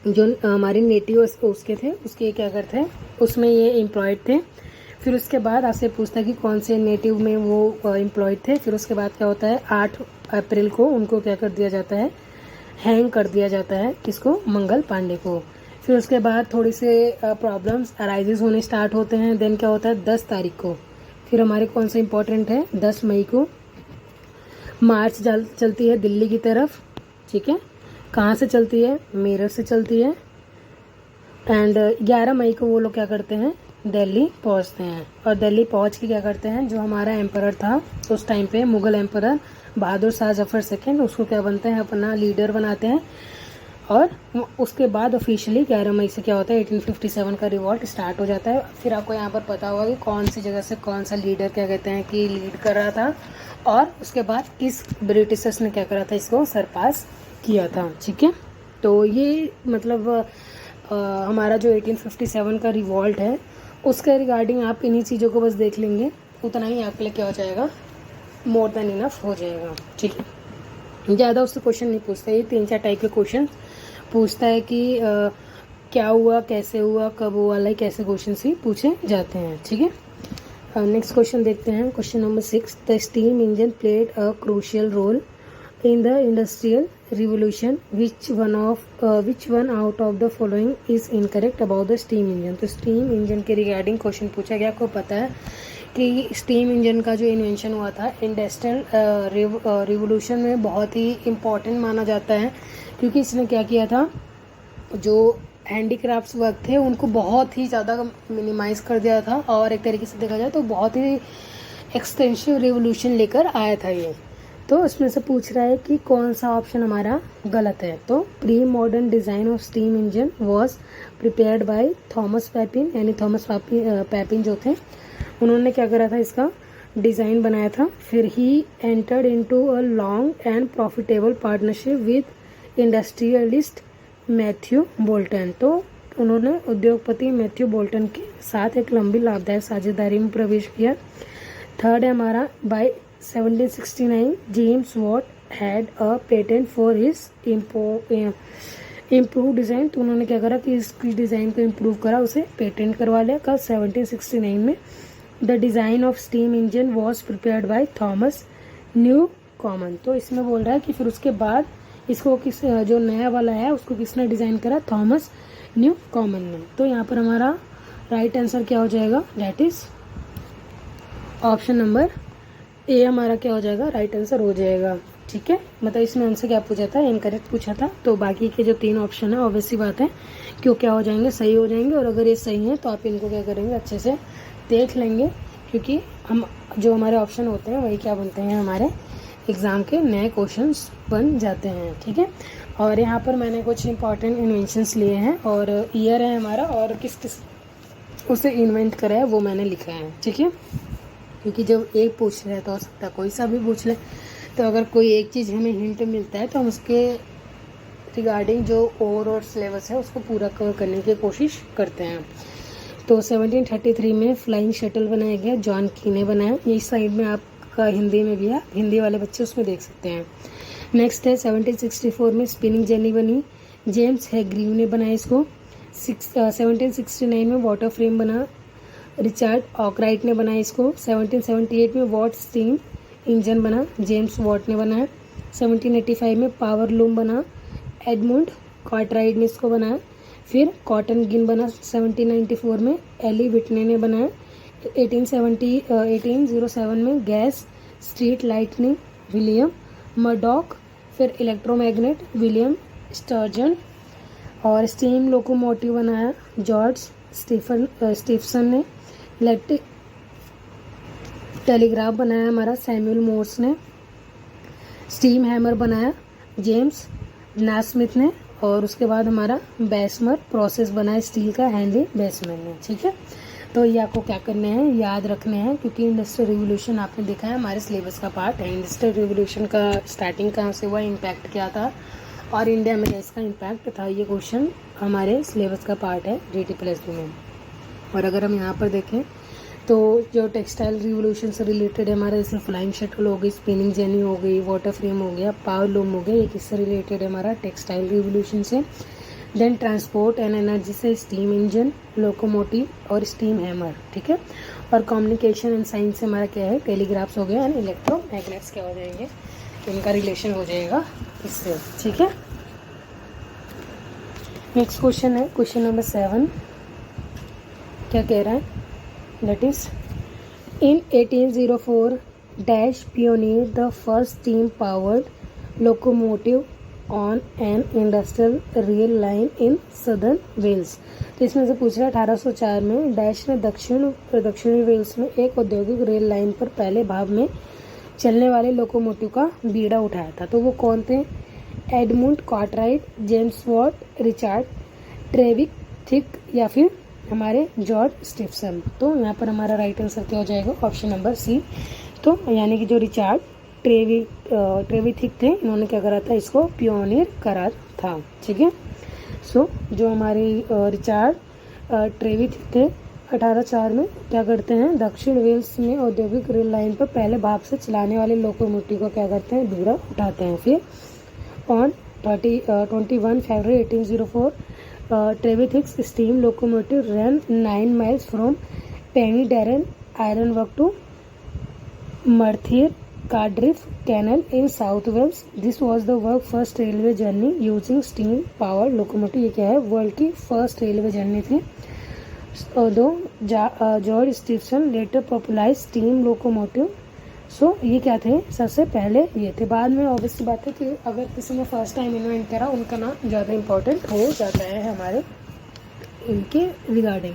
जो हमारे नेटिव उसके थे, उसके क्या करते हैं, उसमें ये एम्प्लॉयड थे। फिर उसके बाद आपसे पूछता है कि कौन से नेटिव में वो एम्प्लॉयड थे। फिर उसके बाद क्या होता है, 8 अप्रैल को उनको क्या कर दिया जाता है, हैंग कर दिया जाता है, किसको, मंगल पांडे को। फिर उसके बाद थोड़ी से प्रॉब्लम्स अराइजेस होने स्टार्ट होते हैं। देन क्या होता है 10 तारीख को, फिर हमारे कौन सा इम्पोर्टेंट है 10 मई को मार्च चलती है दिल्ली की तरफ, ठीक है। कहाँ से चलती है, मेरठ से चलती है। एंड 11 मई को वो लोग क्या करते हैं, दिल्ली पहुंचते हैं। और दिल्ली पहुंच के क्या करते हैं, जो हमारा एम्परर था उस टाइम पे, मुगल एम्परर बहादुर शाह जफर सेकेंड, उसको क्या बनते हैं, अपना लीडर बनाते हैं। और उसके बाद ऑफिशियली 11 मई से क्या होता है 1857 का रिवॉल्ट स्टार्ट हो जाता है। फिर आपको यहाँ पर पता होगा कि कौन सी जगह से कौन सा लीडर क्या कहते हैं कि लीड कर रहा था, और उसके बाद किस ब्रिटिशर्स ने क्या करा था, इसको सरपास किया था, ठीक है। तो ये मतलब हमारा जो 1857 का रिवॉल्ट है उसके रिगार्डिंग आप इन्हीं चीज़ों को बस देख लेंगे, उतना ही आपके लिए क्या हो जाएगा, मोर देन इनफ हो जाएगा, ठीक है। ज़्यादा उससे क्वेश्चन नहीं पूछता, ये 3-4 टाइप के क्वेश्चन पूछता है कि क्या हुआ, कैसे हुआ, कब हुआ, लाइक ऐसे क्वेश्चन ही पूछे जाते हैं, ठीक है। नेक्स्ट क्वेश्चन देखते हैं, question number 6। The steam engine played a crucial role in the industrial revolution, which one out of the following is incorrect about the steam engine। तो steam engine के रिगार्डिंग क्वेश्चन पूछा गया। आपको पता है कि स्टीम इंजन का जो इन्वेंशन हुआ था इंडस्ट्रियल रिवोल्यूशन में बहुत ही इम्पॉर्टेंट माना जाता है, क्योंकि इसने क्या किया था, जो हैंडीक्राफ्ट्स वर्क थे उनको बहुत ही ज़्यादा मिनिमाइज कर दिया था, और एक तरीके से देखा जाए तो बहुत ही एक्सटेंसिव रिवोल्यूशन लेकर आया था ये। तो इसमें से पूछ रहा है कि कौन सा ऑप्शन हमारा गलत है। तो pre modern design of steam engine was prepared by Thomas piping, यानी थॉमस पैपिन जो थे उन्होंने क्या करा था, इसका डिज़ाइन बनाया था। फिर he entered into a long and profitable partnership with industrialist Matthew Bolton. तो उन्होंने उद्योगपति मैथ्यू बोल्टन के साथ एक लंबी लाभदायक साझेदारी में प्रवेश किया। थर्ड है हमारा, by 1769 James Watt had a patent for his improve design. तो उन्होंने क्या करा कि इसकी डिज़ाइन को इम्प्रूव करा, उसे पेटेंट करवा लिया। कब, 1769 में। The design of steam engine was prepared by Thomas new common. तो इसमें बोल रहा है कि फिर उसके बाद इसको किस, जो नया वाला है उसको किसने डिज़ाइन करा, थॉमस न्यू कॉमन ने। तो यहाँ पर हमारा राइट आंसर क्या हो जाएगा, that is option number A हमारा क्या हो जाएगा, राइट आंसर हो जाएगा, ठीक है। मतलब इसमें हमसे क्या पूछा था, इनकरेक्ट पूछा था। तो बाकी के जो 3 ऑप्शन है ऑब्वियसली बात है क्यों क्या हो जाएंगे, सही हो जाएंगे। और अगर ये सही है तो आप इनको क्या करेंगे, अच्छे से देख लेंगे, क्योंकि हम जो हमारे ऑप्शन होते हैं वही क्या बनते हैं, हमारे एग्ज़ाम के नए क्वेश्चंस बन जाते हैं, ठीक है। और यहाँ पर मैंने कुछ इंपॉर्टेंट इन्वेंशंस लिए हैं, और ईयर है हमारा, और किस किस उसे इन्वेंट करा है वो मैंने लिखा है, ठीक है। क्योंकि जब एक पूछ रहे तो हो सकता है कोई सा भी पूछ ले, तो अगर कोई एक चीज़ हमें हिंट मिलता है तो हम उसके रिगार्डिंग जो ओवरऑल सिलेबस है उसको पूरा कवर करने की कोशिश करते हैं। तो 1733 में फ्लाइंग शटल बनाया गया, जॉन की ने बनाया। ये इस साइड में आपका हिंदी में भी है, हिंदी वाले बच्चे उसमें देख सकते हैं। नेक्स्ट है 1764 में स्पिनिंग जेनी बनी, जेम्स हैग्रीव ने बनाया इसको। 1769 में वाटर फ्रेम बना, रिचर्ड ऑकराइट ने बनाया इसको। 1778 में वॉट स्टीम इंजन बना, जेम्स वॉट ने बनाया। 1785 में पावर लूम बना, एडमंड कार्टराइट ने इसको बनाया। फिर कॉटन गिन बना 1794 में, एली विटने ने बनाया। 1807 में gas street lightning, William Murdoch. फिर इलेक्ट्रोमैग्नेट, विलियम स्टर्जन। और स्टीम लोकोमोटिव बनाया जॉर्ज स्टीफसन ने। इलेक्ट्रिक टेलीग्राफ बनाया हमारा सैमुअल मोर्स ने। स्टीम हैमर बनाया जेम्स नास्मिथ ने। और उसके बाद हमारा बेसमर प्रोसेस बनाया स्टील का, हेनरी बेसमर ने, ठीक है। तो ये आपको क्या करने हैं, याद रखने हैं, क्योंकि इंडस्ट्रियल रिवोल्यूशन आपने देखा है हमारे सिलेबस का पार्ट है। इंडस्ट्रियल रिवोल्यूशन का स्टार्टिंग कहाँ से हुआ, इम्पैक्ट क्या था, और इंडिया में इसका इम्पैक्ट था, ये क्वेश्चन हमारे सिलेबस का पार्ट है GT+2 में। और अगर हम यहाँ पर देखें तो जो टेक्सटाइल रिवोल्यूशन से रिलेटेड है हमारा, जैसे फ्लाइंग शटल हो गई, स्पिनिंग जेनी हो गई, वाटर फ्रेम हो गया, पावर लूम हो गया, ये किससे रिलेटेड है हमारा, टेक्सटाइल रिवोल्यूशन से। देन ट्रांसपोर्ट एंड एनर्जी से स्टीम इंजन, लोकोमोटिव और स्टीम हैमर, ठीक है। और कम्युनिकेशन एंड साइंस से हमारा क्या है, टेलीग्राफ्स हो गया, एंड इलेक्ट्रोमैग्नेट्स क्या हो जाएंगे, इनका रिलेशन हो जाएगा इससे, ठीक है। नेक्स्ट क्वेश्चन है क्वेश्चन नंबर 7. क्या कह रहा है? That is in 1804 dash pioneered the first steam powered locomotive on an industrial rail line in southern Wales. तो इसमें से पूछ रहा है 1804 में डैश ने दक्षिणी वेल्स में एक औद्योगिक रेल लाइन पर पहले भाग में चलने वाले लोकोमोटिव का बीड़ा उठाया था. तो वो कौन थे? एडमुंड Cartwright, James Watt, Richard Trevithick या फिर हमारे जॉर्ज स्टीफसन. तो यहाँ पर हमारा राइट आंसर क्या हो जाएगा? Option number C. तो यानी कि जो रिचर्ड ट्रेविथिक थे, इन्होंने क्या करा था? इसको पियोनियर करा था. ठीक है. सो जो हमारे रिचर्ड ट्रेविथिक थे 1804 में क्या करते हैं? दक्षिण वेल्स में औद्योगिक रेल लाइन पर पहले भाप से चलाने वाले लोकोमोटिव को क्या करते हैं? बीड़ा उठाते हैं. फिर on 21 February 1804 Trevithick's steam locomotive run 9 miles from Penydarren iron work to Merthyr Cardiff Canal in South Wales. This was the world's first railway journey using steam powered locomotive. ये क्या है? वर्ल्ड की फर्स्ट रेलवे जर्नी थी. दो George Stephenson later popularized steam locomotive. So ये क्या थे? सबसे पहले ये थे. बाद में ऑब्वियसली बात है कि अगर किसी ने फर्स्ट टाइम इन्वेंट करा उनका नाम ज़्यादा इम्पोर्टेंट हो जाता है हमारे इनके रिगार्डिंग.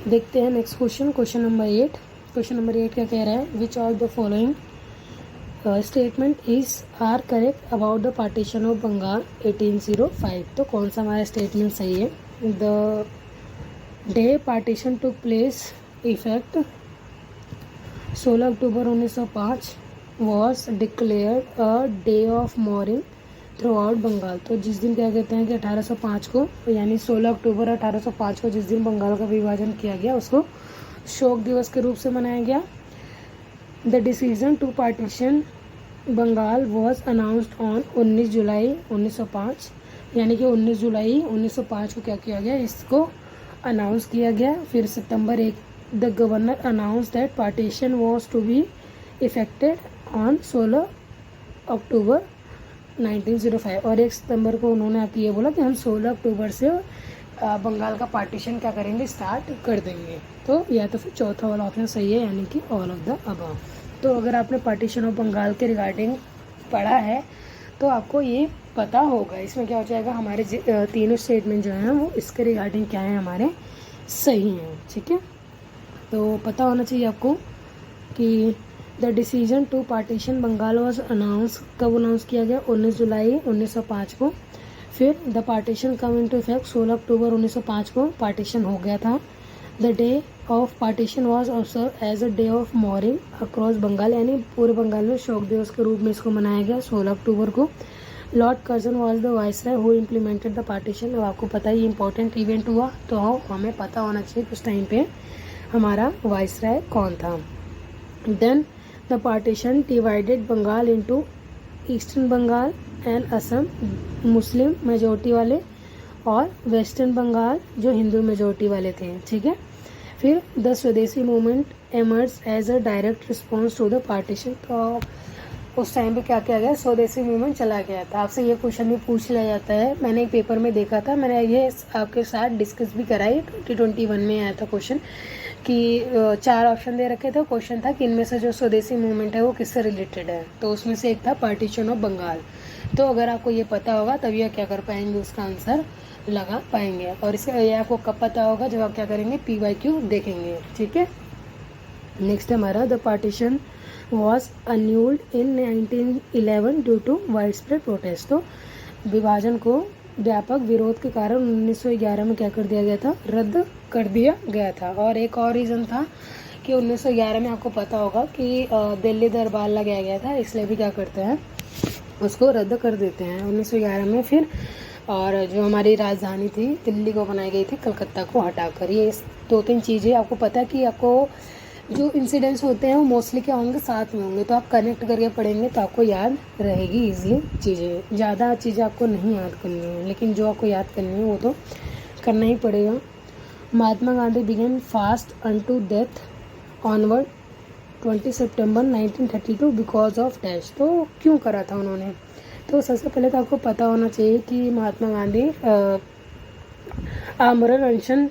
देखते हैं next question. Question number 8. Question number 8 क्या कह रहा है? Which of the following statement is are correct about the partition of Bengal 1805. तो कौन सा हमारा स्टेटमेंट सही है? The day partition took place effect 16 October 1905 was declared a day of mourning throughout Bengal. तो जिस दिन क्या कहते हैं कि 1805 को यानी 16 अक्टूबर 1805 को जिस दिन बंगाल का विभाजन किया गया उसको शोक दिवस के रूप से मनाया गया. The decision to partition Bengal was announced on 19 जुलाई 1905. यानी कि 19 जुलाई 1905 को क्या किया गया? इसको अनाउंस किया गया. फिर सितंबर 1 the governor announce that partition was to be effected on 16 October 1905. और 1 सितंबर को उन्होंने आके ये बोला कि हम 16 अक्टूबर से बंगाल का पार्टीशन क्या करेंगे? स्टार्ट कर देंगे. तो या तो फिर चौथा वाला ऑप्शन सही है यानी कि ऑल ऑफ द अबव. तो अगर आपने पार्टीशन ऑफ बंगाल के रिगार्डिंग पढ़ा है तो आपको ये पता होगा. इसमें क्या हो जाएगा? हमारे तीनों स्टेटमेंट जो हैं वो इसके रिगार्डिंग क्या है? हमारे सही हैं. ठीक है. तो पता होना चाहिए आपको कि the decision to partition Bengal was announce कब अनाउंस किया गया? 19 जुलाई 1905 को. फिर the partition come into effect 16 October 1905 को पार्टीशन हो गया था. The day of partition was observe as a day of mourning across Bengal. यानी पूरे बंगाल में शोक दिवस के रूप में इसको मनाया गया 16 अक्टूबर को. Lord Curzon was the viceroy who implemented the partition. अब आपको पता है ये इंपॉर्टेंट इवेंट हुआ तो हमें पता होना चाहिए उस टाइम पे हमारा वाइसराय कौन था. Then the partition divided Bengal into eastern Bengal and Assam Muslim majority वाले और वेस्टर्न बंगाल जो हिंदू मेजोरिटी वाले थे. ठीक है. फिर the swadeshi movement emerge as a direct response to the partition. तो उस टाइम पे क्या किया गया? स्वदेशी मूवमेंट चला गया था. आपसे ये क्वेश्चन भी पूछ लिया जाता है. मैंने एक पेपर में देखा था, मैंने ये आपके साथ डिस्कस भी कराई. 2021 में आया था क्वेश्चन कि 4 ऑप्शन दे रखे थे. क्वेश्चन था कि इनमें से जो स्वदेशी मूवमेंट है वो किससे रिलेटेड है. तो उसमें से एक था पार्टीशन ऑफ बंगाल. तो अगर आपको ये पता होगा तभी आप क्या कर पाएंगे? उसका आंसर लगा पाएंगे. और इसका ये आपको कब पता होगा? जब आप क्या करेंगे? PYQ देखेंगे. ठीक है. नेक्स्ट हमारा the partition was annulled in 1911 due to wide spread protest. तो विभाजन को व्यापक विरोध के कारण 1911 में क्या कर दिया गया था? रद्द कर दिया गया था. और एक और रीज़न था कि 1911 में आपको पता होगा कि दिल्ली दरबार लगाया गया था, इसलिए भी क्या करते हैं? उसको रद्द कर देते हैं 1911 में. फिर और जो हमारी राजधानी थी दिल्ली को बनाई गई थी कलकत्ता को हटाकर. ये 2-3 चीज़ें आपको पता है कि आपको जो इंसिडेंट्स होते हैं वो मोस्टली क्या होंगे? साथ में होंगे. तो आप कनेक्ट करके पढ़ेंगे तो आपको याद रहेगी ईजिली चीज़ें. ज़्यादा चीज़ें आपको नहीं याद करनी है, लेकिन जो आपको याद करनी है वो तो करना ही पड़ेगा. Mahatma Gandhi began fast unto death onward 20 सितंबर 1932 बिकॉज ऑफ डैश. तो क्यों करा था उन्होंने? तो सबसे पहले तो आपको पता होना चाहिए कि महात्मा गांधी आमरण अनशन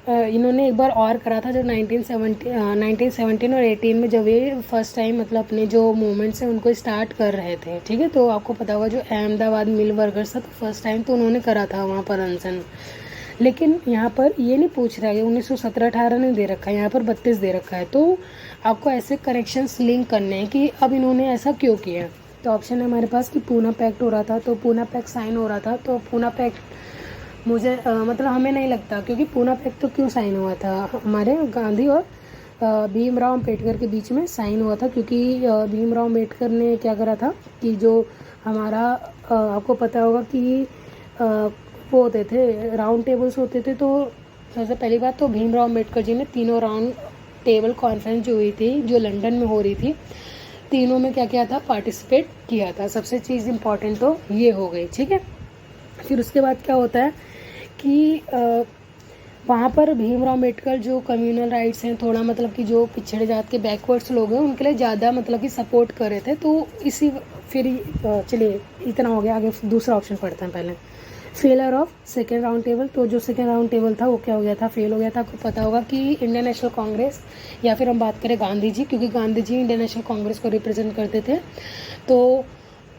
इन्होंने एक बार और करा था, जब 1917 और 18 में जब ये फर्स्ट टाइम मतलब अपने जो मूवमेंट्स हैं उनको स्टार्ट कर रहे थे, ठीक है। तो आपको पता होगा जो अहमदाबाद मिल वर्कर्स था, तो फर्स्ट टाइम तो उन्होंने करा था वहाँ पर अनशन। लेकिन यहाँ पर ये नहीं पूछ रहा है 1917-18 नहीं दे रखा है, यहाँ पर 32 दे रखा है। तो आपको ऐसे कनेक्शंस लिंक करने हैं कि अब इन्होंने ऐसा क्यों किया। तो ऑप्शन है हमारे पास कि पूना पैक्ट हो रहा था, तो पूना पैक्ट साइन हो रहा था। तो पूना पैक्ट मुझे मतलब हमें नहीं लगता, क्योंकि पूना पैक्ट तो क्यों साइन हुआ था, हमारे गांधी और भीमराव अम्बेडकर के बीच में साइन हुआ था। क्योंकि भीमराव अम्बेडकर ने क्या करा था कि जो हमारा आपको पता होगा कि वो होते थे राउंड टेबल्स होते थे। तो सबसे पहली बात तो भीमराव अम्बेडकर जी ने तीनों राउंड टेबल कॉन्फ्रेंस जो हुई थी, जो लंदन में हो रही थी, तीनों में क्या किया था, पार्टिसिपेट किया था। सबसे चीज़ इम्पॉर्टेंट तो ये हो गई, ठीक है। फिर उसके बाद क्या होता है कि वहाँ पर भीमराव अम्बेडकर जो कम्युनल राइट्स हैं, थोड़ा मतलब कि जो पिछड़े जात के बैकवर्ड्स लोग हैं उनके लिए ज़्यादा मतलब कि सपोर्ट कर रहे थे। तो इसी फिर चलिए इतना हो गया, आगे दूसरा ऑप्शन पढ़ते हैं पहले। Failure of second round table, तो जो सेकेंड राउंड टेबल था वो क्या हो गया था, फेल हो गया था। आपको पता होगा कि इंडियन नेशनल कांग्रेस, या फिर हम बात करें गांधी जी, क्योंकि गांधी जी इंडियन नेशनल कांग्रेस को रिप्रेजेंट करते थे। तो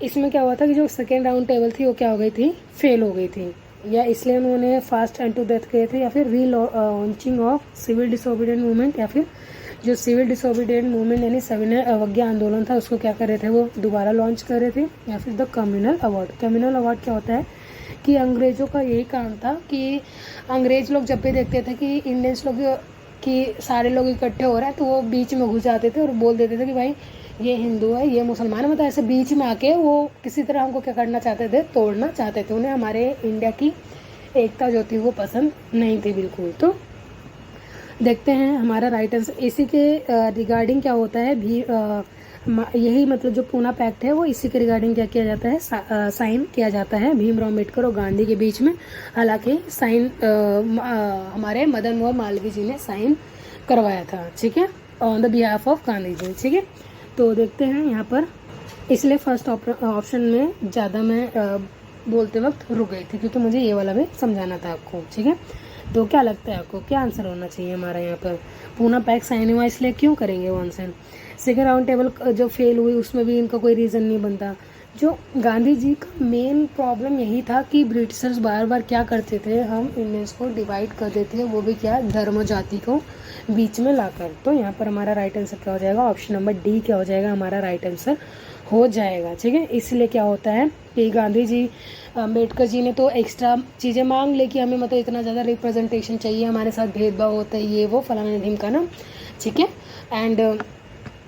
इसमें क्या हुआ था कि जो सेकेंड राउंड टेबल थी वो क्या हो गई थी, फेल हो गई थी, या इसलिए उन्होंने फास्ट एंड टू डेथ किए थे, या फिर relaunching of civil disobedient movement, या फिर जो सिविल डिसोबीडियंट मूवमेंट यानी सविनय अवज्ञा आंदोलन था उसको क्या कर रहे थे, वो दोबारा लॉन्च कर रहे थे। या फिर the communal award. Communal award क्या होता है कि अंग्रेज़ों का यही काम था कि अंग्रेज़ लोग जब भी देखते थे कि इंडियंस लोग कि सारे लोग इकट्ठे हो रहे हैं, तो वो बीच में घुस जाते थे और बोल देते थे कि भाई ये हिंदू है, ये मुसलमान है, मतलब ऐसे बीच में आके वो किसी तरह हमको क्या करना चाहते थे, तोड़ना चाहते थे। उन्हें हमारे इंडिया की एकता जो थी वो पसंद नहीं थी बिल्कुल। तो देखते हैं हमारा राइट आंसर इसी के रिगार्डिंग क्या होता है भी यही मतलब जो पूना पैक्ट है वो इसी के रिगार्डिंग क्या किया जाता है, साइन किया जाता है भीमराव अम्बेडकर और गांधी के बीच में। हालांकि साइन हमारे मदन मोहन मालवीय जी ने साइन करवाया था, ठीक है, on the behalf of Gandhi ji, ठीक है। तो देखते हैं यहाँ पर, इसलिए फर्स्ट ऑप्शन में ज़्यादा मैं बोलते वक्त रुक गई थी, क्योंकि मुझे ये वाला भी समझाना था आपको, ठीक है। तो क्या लगता है आपको, क्या आंसर होना चाहिए हमारा यहाँ पर, पूना पैक्ट साइन हुआ इसलिए क्यों करेंगे वो आंसर। सेकेंड राउंड टेबल जो फेल हुई उसमें भी इनका कोई रीज़न नहीं बनता। जो गांधी जी का मेन प्रॉब्लम यही था कि ब्रिटिशर्स बार बार क्या करते थे, हम इंडियंस को डिवाइड कर देते थे, वो भी क्या, धर्म जाति को बीच में लाकर। तो यहाँ पर हमारा राइट आंसर क्या हो जाएगा, ऑप्शन नंबर डी क्या हो जाएगा, हमारा राइट आंसर हो जाएगा, ठीक है। इसलिए क्या होता है कि गांधी जी अम्बेडकर जी ने तो एक्स्ट्रा चीज़ें मांग ले कि हमें मतलब इतना ज़्यादा रिप्रेजेंटेशन चाहिए, हमारे साथ भेदभाव होता है, ये वो फलाना ढिमकाना, ठीक है। एंड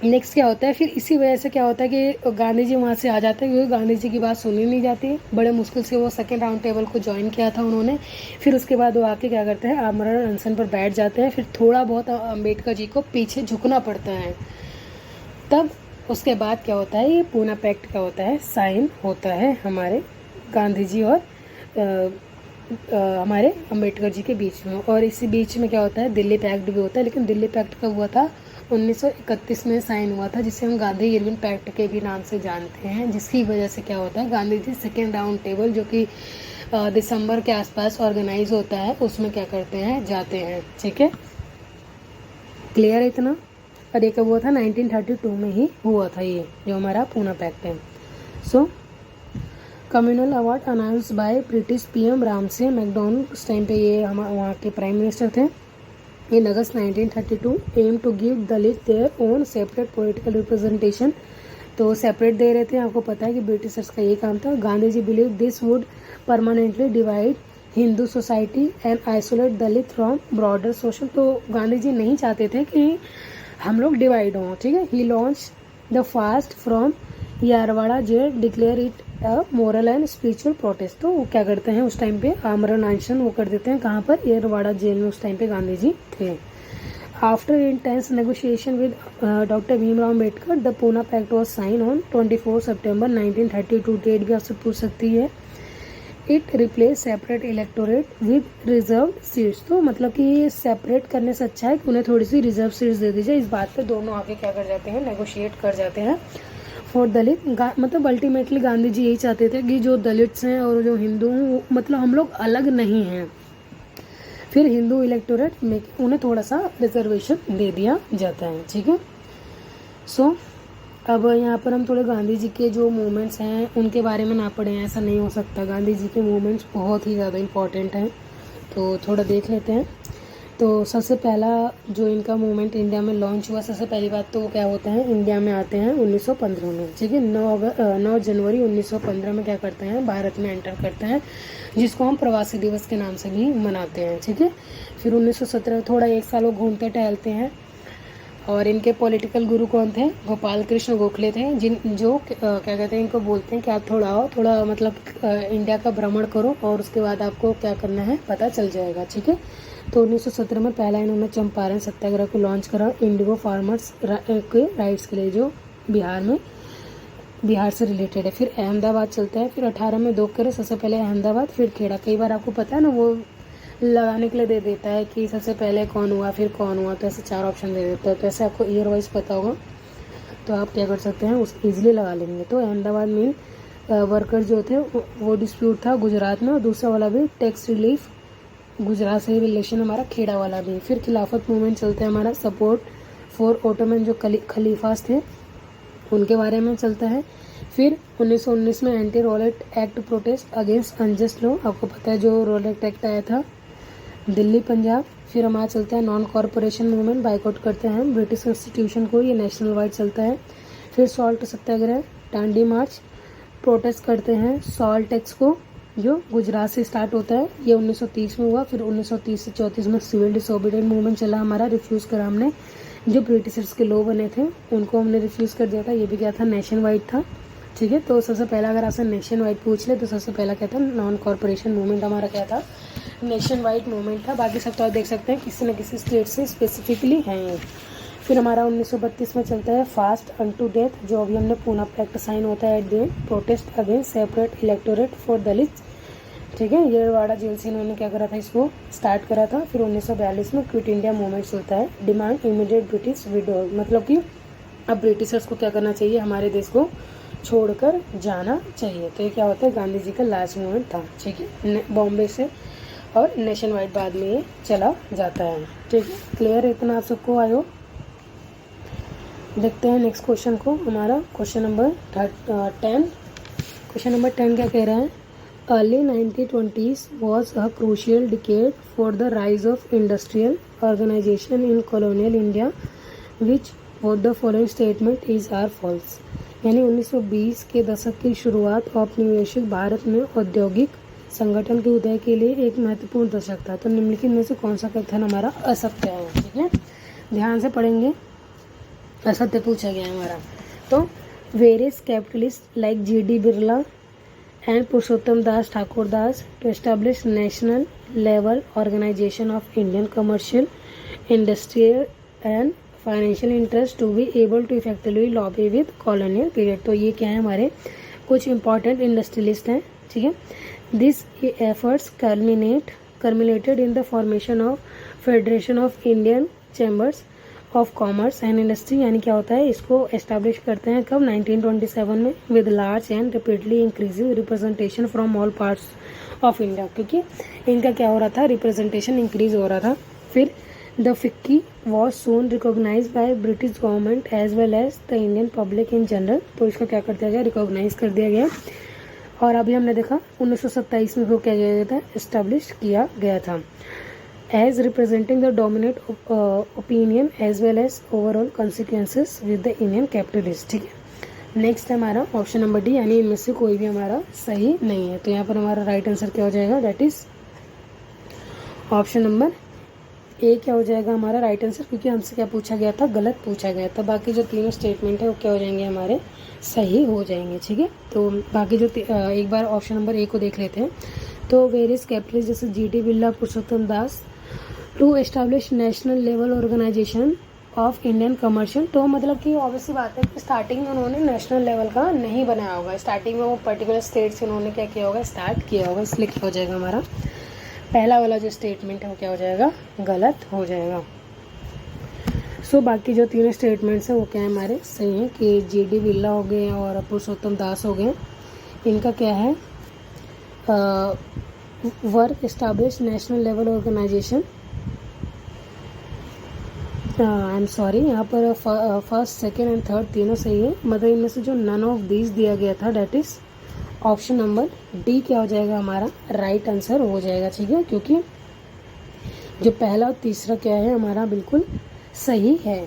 नेक्स्ट क्या होता है, फिर इसी वजह से क्या होता है कि गांधी जी वहाँ से आ जाते हैं, क्योंकि गांधी जी की बात सुनी नहीं जाती। बड़े मुश्किल से वो सेकेंड राउंड टेबल को ज्वाइन किया था उन्होंने। फिर उसके बाद वो आके क्या करते हैं, आमरण अनशन पर बैठ जाते हैं। फिर थोड़ा बहुत अम्बेडकर जी को पीछे झुकना पड़ता है। तब उसके बाद क्या होता है, ये पूना पैक्ट क्या होता है, साइन होता है हमारे गांधी जी और हमारे अम्बेडकर जी के बीच में। और इसी बीच में क्या होता है, दिल्ली पैक्ट भी होता है। लेकिन दिल्ली पैक्ट कब हुआ था, 1931 में साइन हुआ था, जिसे हम गांधी इरविन पैक्ट के भी नाम से जानते हैं। जिसकी वजह से क्या होता है, Gandhi ji second round table जो कि दिसंबर के आसपास ऑर्गेनाइज होता है उसमें क्या करते हैं, जाते हैं, ठीक है। क्लियर है इतना। और ये कब हुआ था, 1932 में ही हुआ था ये जो हमारा पूना पैक्ट है। So communal award announce by British PM Ramsay MacDonald, उस टाइम पे ये हम वहाँ के प्राइम मिनिस्टर थे। इन अगस्त 1932 aim to give Dalit their own separate political representation, तो सेपरेट दे रहे थे। आपको पता है कि ब्रिटिशर्स का ये काम था। Gandhi ji believe this would permanently divide Hindu society and isolate Dalit from broader social, तो गांधी जी नहीं चाहते थे कि हम लोग डिवाइड हों, ठीक है। He launch the fast from Yerwada jail, declare it a moral and spiritual protest, तो वो क्या करते हैं उस टाइम पे आमरण अनशन वो कर देते हैं, कहाँ पर, यारवाड़ा जेल में उस टाइम पे गांधी जी थे। After intense negotiation with doctor Bhimrao Ambedkar the Poona pact was sign on 24 September 1932, date भी आपसे पूछ सकती है। It replace separate electorate with reserve seats, तो मतलब कि सेपरेट करने से अच्छा है कि उन्हें थोड़ी सी रिजर्व सीट्स दे दी जाए। इस बात पे दोनों आगे क्या कर जाते हैं, नेगोशिएट कर जाते हैं फॉर दलित, मतलब अल्टीमेटली गांधी जी यही चाहते थे कि जो दलित्स हैं और जो हिंदू हैं मतलब हम लोग अलग नहीं हैं। फिर हिंदू इलेक्टोरेट में उन्हें थोड़ा सा रिजर्वेशन दे दिया जाता है, ठीक है। सो अब यहाँ पर हम थोड़े गांधी जी के जो मूवमेंट्स हैं उनके बारे में ना पढ़ें, ऐसा नहीं हो सकता। गांधी जी के मूवमेंट्स बहुत ही ज़्यादा इम्पॉर्टेंट हैं, तो थोड़ा देख लेते हैं। तो सबसे पहला जो इनका मूवमेंट इंडिया में लॉन्च हुआ, सबसे पहली बात तो वो क्या होता है, इंडिया में आते हैं 1915 में, ठीक है। 9 जनवरी 1915 में क्या करते हैं, भारत में एंटर करते हैं, जिसको हम प्रवासी दिवस के नाम से भी मनाते हैं, ठीक है। फिर 1917 थोड़ा 1 साल वो घूमते टहलते हैं। और इनके पॉलिटिकल गुरु कौन थे, गोपाल कृष्ण गोखले थे, जो क्या कहते हैं, इनको बोलते हैं कि आप थोड़ा मतलब इंडिया का भ्रमण करो और उसके बाद आपको क्या करना है पता चल जाएगा, ठीक है। तो 1917 में पहला इन्होंने चंपारण सत्याग्रह को लॉन्च करा, इंडिगो फार्मर्स के राइट्स के लिए, जो बिहार से रिलेटेड है। फिर अहमदाबाद चलता है, फिर 18 में 2 करे, सबसे पहले अहमदाबाद, फिर खेड़ा। कई बार आपको पता है ना, वो लगाने के लिए दे देता है कि सबसे पहले कौन हुआ फिर कौन हुआ, तो ऐसे 4 ऑप्शन दे देता है। तो ऐसे आपको ईयर वाइज पता होगा तो आप क्या कर सकते हैं, उस ईजिली लगा लेंगे। तो अहमदाबाद में वर्कर जो थे वो डिस्प्यूट था गुजरात में, और दूसरा वाला भी टैक्स रिलीफ, गुजरात से रिलेशन हमारा खेड़ा वाला भी। फिर खिलाफत मूवमेंट चलता है हमारा, सपोर्ट फॉर ओटोमन, जो खलीफास थे उनके बारे में चलता है। फिर 1919 में anti Rowlatt act protest against unjust law, आपको पता है जो रोलेट एक्ट आया था, दिल्ली पंजाब। फिर हमारा चलता है नॉन कॉरपोरेशन मूवमेंट, बाइकआउट करते हैं ब्रिटिश कॉन्स्टिट्यूशन को, ये नेशनल वाइड चलता है। फिर सॉल्ट सत्याग्रह, डांडी मार्च, प्रोटेस्ट करते हैं सॉल्ट टैक्स को, जो गुजरात से स्टार्ट होता है, ये 1930 में हुआ। फिर 1930 से 34 में सिविल डिसोबीडियंट मूवमेंट चला हमारा, रिफ्यूज़ करा हमने, जो ब्रिटिशर्स के लॉ बने थे उनको हमने रिफ्यूज़ कर दिया था। ये भी क्या था, नेशन वाइड था, ठीक है। तो सबसे पहला अगर आपसे नेशन वाइड पूछ ले तो सबसे पहला क्या था, नॉन कॉरपोरेशन मूवमेंट हमारा क्या था, नेशन वाइड मूवमेंट था। बाकी सब तो आप देख सकते हैं किसी न किसी स्टेट से स्पेसिफिकली हैं। फिर हमारा 1932 में चलता है फास्ट अनटू डेथ, जो अभी हमने पूना पैक्ट साइन होता है at the end, protest against separate electorate for Dalit, ठीक है। येरवाड़ा जेल से इन्होंने क्या करा था, इसको स्टार्ट करा था। फिर 1942 में क्विट इंडिया मूवमेंट चलता है, डिमांड इमीडिएट ब्रिटिश विड्रॉल, मतलब कि अब ब्रिटिशर्स को क्या करना चाहिए, हमारे देश को छोड़कर जाना चाहिए। तो ये क्या होता है, गांधी जी का लास्ट मूवमेंट था, ठीक है। बॉम्बे से और नेशन वाइड बाद में ये चला जाता है, ठीक है। क्लियर है इतना आप सबको, आयो। देखते हैं नेक्स्ट क्वेश्चन को, हमारा क्वेश्चन नंबर 10। क्वेश्चन नंबर 10 क्या कह रहा है, early 1920s was a crucial decade for the rise of industrial organization in colonial India, which what the following statement is are false। यानी 1920 के दशक की शुरुआत औपनिवेशिक भारत में औद्योगिक संगठन के उदय के लिए एक महत्वपूर्ण दशक था। तो निम्नलिखित में से कौन सा कथन हमारा असत्य है, ठीक है। ध्यान से पढ़ेंगे, असत्य पूछा गया है हमारा। तो various capitalist like G.D. Birla and Purushottam Das Thakur Das to establish national level organization of Indian commercial, industrial and financial interests to be able to effectively lobby with colonial period। तो ये क्या है, हमारे कुछ important इंडस्ट्रियलिस्ट हैं, ठीक है। These efforts culminated in the formation of Federation of Indian Chambers of commerce and industry, यानी क्या होता है, इसको एस्टैब्लिश करते हैं कब, 1927 में, with large and repeatedly increasing representation from all parts of India, क्योंकि इनका क्या हो रहा था, रिप्रेजेंटेशन इंक्रीज हो रहा था। फिर the FICCI was soon recognise by British government as well as the Indian public in general. तो इसको क्या कर दिया गया, रिकॉग्नाइज कर दिया गया। और अभी हमने देखा 1927 में वो क्या किया गया था, एस्टैब्लिश किया गया था, as representing the dominant opinion as well as overall consequences with the Indian capitalists, ठीक है। नेक्स्ट है हमारा ऑप्शन नंबर डी, यानी इनमें से कोई भी हमारा सही नहीं है। तो यहाँ पर हमारा राइट आंसर क्या हो जाएगा, that is option number A क्या हो जाएगा हमारा राइट आंसर, क्योंकि हमसे क्या पूछा गया था, गलत पूछा गया था। बाकी जो तीनों स्टेटमेंट है वो क्या हो जाएंगे, हमारे सही हो जाएंगे, ठीक है। तो बाकी जो एक बार ऑप्शन नंबर ए को देख लेते हैं। तो वेरियस कैपिटलिस्ट जैसे G.D. Birla, Purushottam Das to establish national level organisation of Indian commercial. तो मतलब कि ऑब्वियसली बात है कि स्टार्टिंग में उन्होंने नेशनल लेवल का नहीं बनाया होगा, स्टार्टिंग में वो पर्टिकुलर स्टेट से उन्होंने क्या किया होगा, स्टार्ट किया होगा, इसलिए क्या हो जाएगा हमारा पहला वाला जो स्टेटमेंट है वो क्या हो जाएगा, गलत हो जाएगा। सो बाकी जो तीनों स्टेटमेंट्स हैं वो क्या है हमारे सही हैं कि जी.डी. बिरला हो गए और पुरुषोत्तम दास हो गए। इनका क्या है work establish national level organisation. I am sorry, यहाँ पर फर्स्ट सेकेंड एंड थर्ड तीनों सही है, मतलब इनमें से जो नन ऑफ दीज दिया गया था date is option number D क्या हो जाएगा हमारा राइट आंसर हो जाएगा। ठीक है, क्योंकि जो पहला और तीसरा क्या है हमारा बिल्कुल सही है।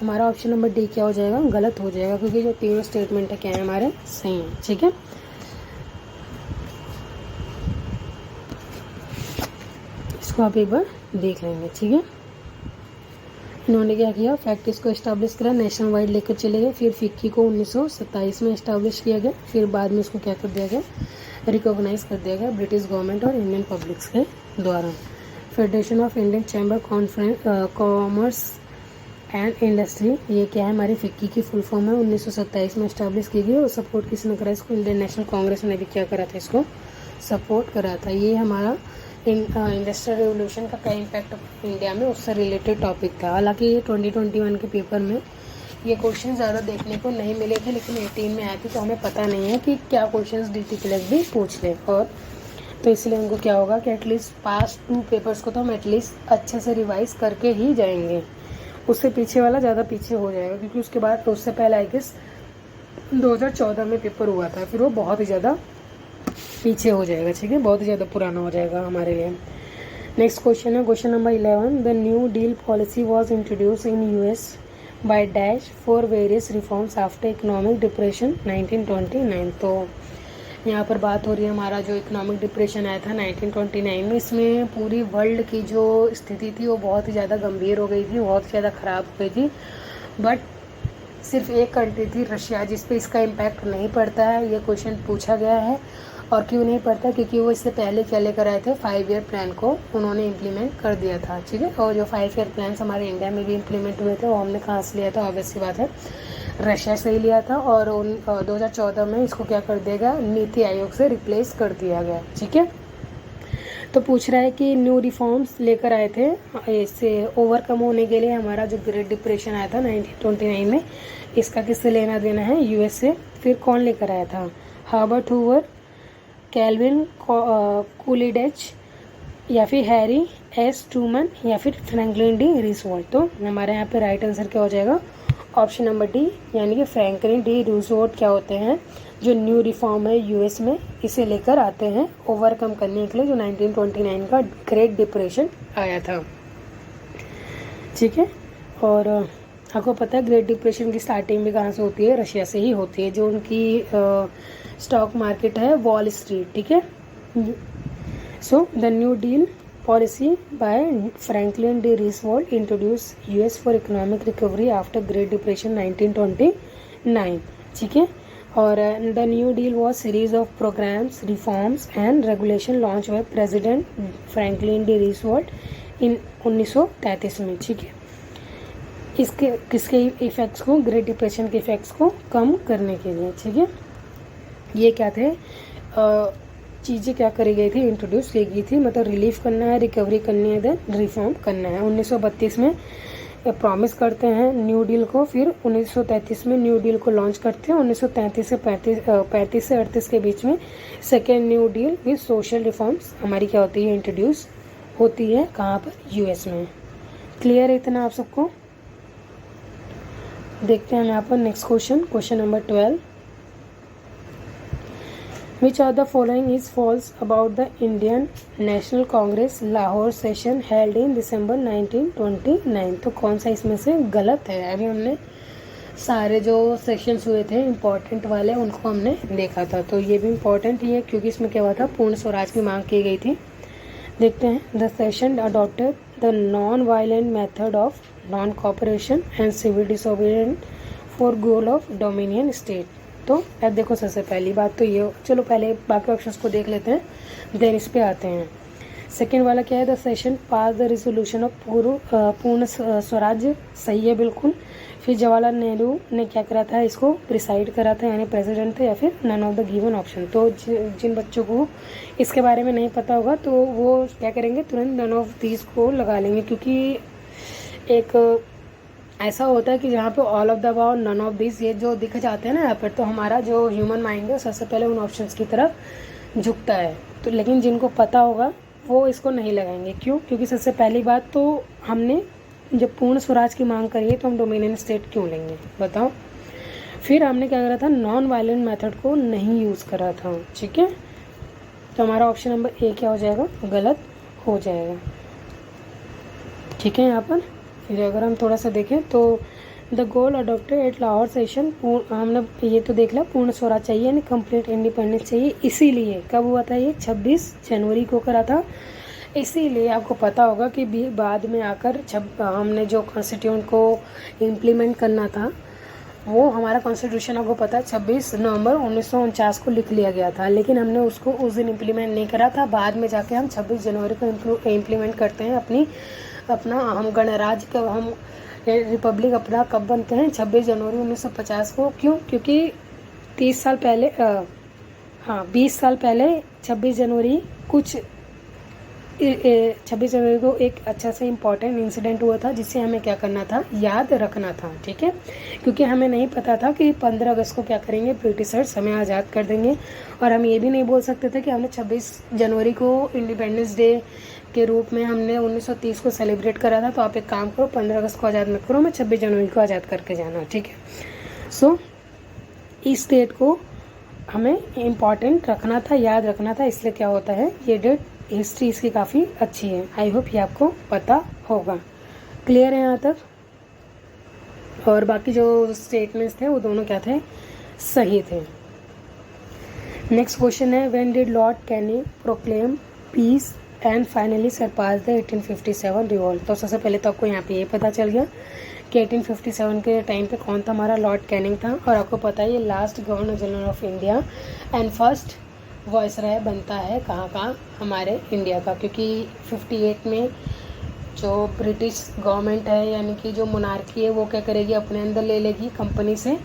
हमारा ऑप्शन नंबर डी क्या हो जाएगा गलत हो जाएगा, क्योंकि जो तीनों स्टेटमेंट है क्या है हमारे सही है। ठीक है, इसको आप एक बार देख लेंगे। ठीक है, इन्होंने क्या किया फैक्ट्रीज को इस्टेब्लिश करा, नेशनल वाइड लेकर चले गए, फिर फिक्की को 1927 में इस्टेब्लिश किया गया, फिर बाद में इसको क्या कर दिया गया रिकॉग्नाइज कर दिया गया ब्रिटिश गवर्नमेंट और इंडियन पब्लिक्स के द्वारा। Federation of Indian chamber commerce and industry, ये क्या है हमारी फिक्की की फुल फॉर्म है, 1927 में इस्टेब्लिश की गई और सपोर्ट किसने करा इसको इंडियन नेशनल कांग्रेस ने भी क्या करा था इसको सपोर्ट करा था। ये हमारा इंडस्ट्रियल रेवोल्यूशन का क्या इम्पैक्ट इंडिया में उससे रिलेटेड टॉपिक था। हालांकि ये 2021 के पेपर में ये क्वेश्चन ज़्यादा देखने को नहीं मिले थे, लेकिन 18 में आए थे, तो हमें पता नहीं है कि क्या क्वेश्चंस DT प्लस भी पूछ ले, और तो इसलिए हमको क्या होगा कि एटलीस्ट पास 2 पेपर्स को तो हम एटलीस्ट अच्छे से रिवाइज करके ही जाएंगे। उससे पीछे वाला ज़्यादा पीछे हो जाएगा, क्योंकि उसके बाद तो उससे पहले आई गेस 2014 में पेपर हुआ था, फिर वो बहुत ही ज़्यादा पीछे हो जाएगा। ठीक है, बहुत ही ज़्यादा पुराना हो जाएगा हमारे लिए। नेक्स्ट क्वेश्चन है question number 11, the new deal policy was introduce in US by dash for various reforms after economic depression 1929। तो यहाँ पर बात हो रही है हमारा जो इकोनॉमिक डिप्रेशन आया था 1929 में, इसमें पूरी वर्ल्ड की जो स्थिति थी वो बहुत ही ज़्यादा गंभीर हो गई थी, बहुत ही ज़्यादा ख़राब हो गई थी, बट सिर्फ एक कंट्री थी रशिया जिस पे इसका इम्पैक्ट नहीं पड़ता है। ये क्वेश्चन पूछा गया है, और क्यों नहीं पड़ता, क्योंकि वो इससे पहले क्या लेकर आए थे 5 ईयर प्लान को उन्होंने इम्प्लीमेंट कर दिया था। ठीक है, और जो 5 ईयर प्लान्स हमारे इंडिया में भी इम्प्लीमेंट हुए थे वो हमने कहाँ से लिया था, ऑब्वियस सी बात है रशिया से ही लिया था, और 2014 में इसको क्या कर दिया गया नीति आयोग से रिप्लेस कर दिया गया। ठीक है, तो पूछ रहा है कि न्यू रिफॉर्म्स लेकर आए थे इससे ओवरकम होने के लिए हमारा जो ग्रेट डिप्रेशन आया था 1929 में, इसका किससे लेना देना है US से। फिर कौन लेकर आया था, हर्बर्ट हूवर, कैल्विन कूलिडेज, या फिर हैरी S. ट्रूमन, या फिर फ्रैंकलिन डी रूजवेल्ट। तो हमारे यहाँ पे राइट आंसर क्या हो जाएगा ऑप्शन नंबर डी, यानी कि फ्रैंकलिन डी रूजवेल्ट क्या होते हैं जो न्यू रिफॉर्म है US में इसे लेकर आते हैं ओवरकम करने के लिए जो 1929 का ग्रेट डिप्रेशन आया था। ठीक है, और आपको पता है ग्रेट डिप्रेशन की स्टार्टिंग भी कहाँ से होती है, रशिया से ही होती है, जो उनकी स्टॉक मार्केट है वॉल स्ट्रीट। ठीक है, so the new deal policy by Franklin D Roosevelt introduce US for economic recovery after great depression 1929। ठीक है, और the new deal was series of programs reforms and regulation launch by president Franklin D Roosevelt in 1933 में। ठीक है, इसके किसके effects को great depression के इफ़ेक्ट्स को कम करने के लिए। ठीक है, ये क्या थे चीज़ें क्या करी गई थी इंट्रोड्यूस की गई थी, मतलब रिलीफ करना है, रिकवरी करनी है, देन रिफॉर्म करना है। 1932 में प्रॉमिस करते हैं न्यू डील को, फिर 1933 में न्यू डील को लॉन्च करते हैं। 1933 से 35 से 38 के बीच में second new deal with social reforms हमारी क्या होती है इंट्रोड्यूस होती है कहाँ पर US में। क्लियर है इतना आप सबको। देखते हैं यहाँ पर next question number 12, Which of the following is false about the Indian National Congress Lahore session held in December 1929? तो कौन सा इसमें से गलत है। अभी हमने सारे जो सेशंस हुए थे इम्पोर्टेंट वाले उनको हमने देखा था, तो ये भी इम्पोर्टेंट ही है क्योंकि इसमें क्या हुआ था पूर्ण स्वराज की मांग की गई थी। देखते हैं, the session adopted the non violent method of non cooperation and civil disobedience for goal of dominion state. तो अब देखो सबसे पहली बात तो ये, चलो पहले बाकी ऑप्शंस को देख लेते हैं देन इस पे आते हैं। सेकेंड वाला क्या है, the session pass the resolution of पूर्ण स्वराज्य, सही है बिल्कुल। फिर जवाहरलाल नेहरू ने क्या करा था, इसको प्रिसाइड करा था, यानी प्रेसिडेंट थे, या फिर none of the given option. तो जिन बच्चों को इसके बारे में नहीं पता होगा तो वो क्या करेंगे, तुरंत नन ऑफ दीज को लगा लेंगे, क्योंकि एक ऐसा होता है कि जहाँ पे all of the above, none of this, ये जो दिख जाते हैं ना यहाँ पर, तो हमारा जो ह्यूमन माइंड है सबसे पहले उन ऑप्शंस की तरफ झुकता है। तो लेकिन जिनको पता होगा वो इसको नहीं लगाएंगे। क्यों? क्योंकि सबसे पहली बात तो हमने जब पूर्ण स्वराज की मांग करी है तो हम डोमिनियन स्टेट क्यों लेंगे, बताओ। फिर हमने क्या करा था, नॉन वायलेंट मेथड को नहीं यूज़ करा था, ठीक है। तो हमारा ऑप्शन नंबर ए क्या हो जाएगा, गलत हो जाएगा, ठीक है। यहाँ पर फिर अगर हम थोड़ा सा देखें तो the goal adopted at Lahore session, हमने ये तो देख लिया पूर्ण स्वराज चाहिए यानी कंप्लीट इंडिपेंडेंस चाहिए। इसीलिए कब हुआ था ये, 26 जनवरी को करा था। इसीलिए आपको पता होगा कि बाद में आकर हमने जो कॉन्स्टिट्यूशन को इम्प्लीमेंट करना था, वो हमारा कॉन्स्टिट्यूशन आपको पता है 26 नवंबर 1949 को लिख लिया गया था, लेकिन हमने उसको उस दिन इम्प्लीमेंट नहीं करा था। बाद में जाके हम 26 जनवरी को इम्प्लीमेंट करते हैं। अपना हम गणराज्य कब, हम रिपब्लिक अपना कब बनते हैं, 26 जनवरी 1950 को। क्यों? क्योंकि 20 साल पहले 26 जनवरी 26 जनवरी को एक अच्छा सा इम्पॉर्टेंट इंसिडेंट हुआ था जिससे हमें क्या करना था, याद रखना था, ठीक है। क्योंकि हमें नहीं पता था कि 15 अगस्त को क्या करेंगे, ब्रिटिशर्स हमें आज़ाद कर देंगे। और हम ये भी नहीं बोल सकते थे कि हमने 26 जनवरी को इंडिपेंडेंस डे के रूप में हमने 1930 को सेलिब्रेट करा था। तो आप एक काम करो, 15 अगस्त को आज़ाद मत करो, मैं 26 जनवरी को आज़ाद करके जाना, ठीक है। सो इस डेट को हमें इम्पॉर्टेंट रखना था, याद रखना था, इसलिए क्या होता है ये डेट, हिस्ट्री इसकी काफ़ी अच्छी है। आई होप ये आपको पता होगा। क्लियर है यहाँ तक? और बाकी जो स्टेटमेंट्स थे वो दोनों क्या थे, सही थे। नेक्स्ट क्वेश्चन है, when did lord Canning proclaim peace and finally surpass the 1857 revolt. तो सबसे पहले तो आपको यहाँ पे ये पता चल गया कि 1857 के टाइम पे कौन था, हमारा लॉर्ड कैनिंग था। और आपको पता है ये last governor general of India and first viceroy बनता है कहाँ, हमारे इंडिया का। क्योंकि 58 में जो ब्रिटिश गवर्नमेंट है यानी कि जो मोनार्की है वो क्या करेगी, अपने अंदर ले लेगी कंपनी से,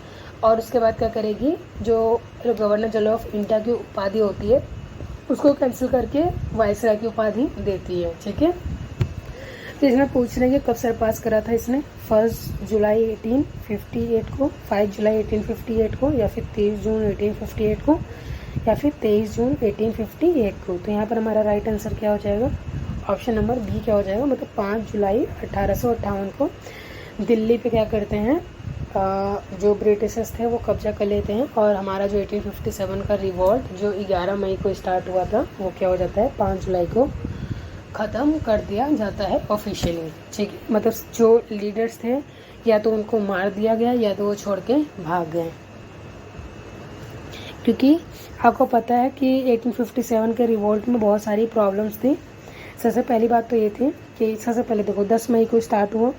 और उसके बाद क्या करेगी, जो गवर्नर जनरल ऑफ इंडिया की उपाधि होती है उसको कैंसिल करके वाइसरॉय की उपाधि देती है, ठीक है। तो इसमें पूछ रहे हैं कि कब सरपास करा था इसने, 1 जुलाई 1858 को, 5 जुलाई 1858 को, या फिर 30 जून 1858 को, या फिर 23 जून 1858 को। तो यहाँ पर हमारा राइट आंसर क्या हो जाएगा, ऑप्शन नंबर बी क्या हो जाएगा, मतलब 5 जुलाई 1858 को दिल्ली पे क्या करते हैं, जो ब्रिटिशर्स थे वो कब्जा कर लेते हैं। और हमारा जो 1857 का रिवॉल्ट जो 11 मई को स्टार्ट हुआ था वो क्या हो जाता है, 5 जुलाई को ख़त्म कर दिया जाता है ऑफिशियली, ठीक है। मतलब जो लीडर्स थे या तो उनको मार दिया गया या तो वो छोड़ के भाग गए। क्योंकि आपको पता है कि 1857 के रिवॉल्ट में बहुत सारी प्रॉब्लम्स थी। सबसे पहली बात तो ये थी कि सबसे पहले देखो 10 मई को स्टार्ट हुआ,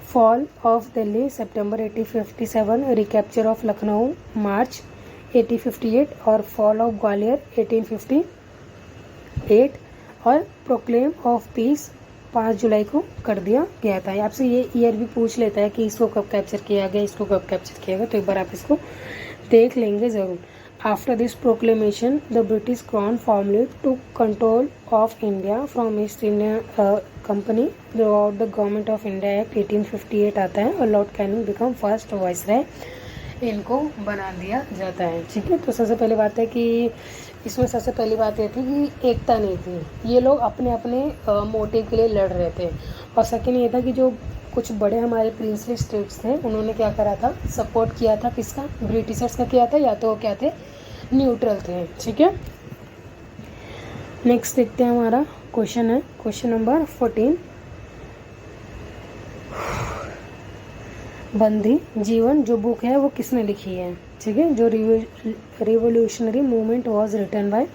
फॉल ऑफ दिल्ली सितंबर 1857, रिकैप्चर ऑफ लखनऊ मार्च 1858, और फॉल ऑफ ग्वालियर 1858, और प्रोक्लेम ऑफ पीस 5 जुलाई को कर दिया गया था। आपसे ये ईयर भी पूछ लेता है कि इसको कब कैप्चर किया गया, इसको कब कैप्चर किया गया, तो एक बार आप इसको देख लेंगे ज़रूर। After this proclamation, the British Crown formally took control of India from East India Company throughout the Government of India Act 1858 आता है, और Lord Canning become first viceroy इनको बना दिया जाता है, ठीक है। तो सबसे पहली बात है कि इसमें सबसे पहली बात ये थी कि एकता नहीं थी, ये लोग अपने अपने मोटिव के लिए लड़ रहे थे। और सेकेंड ये था कि जो कुछ बड़े हमारे प्रिंसली स्टेट्स थे उन्होंने क्या करा था, सपोर्ट किया था, किसका, ब्रिटिशर्स का किया था, या तो वो क्या थे, न्यूट्रल थे, ठीक है। नेक्स्ट देखते हैं, हमारा क्वेश्चन है क्वेश्चन नंबर 14, बंदी जीवन जो बुक है वो किसने लिखी है, ठीक है। जो revolutionary movement was written by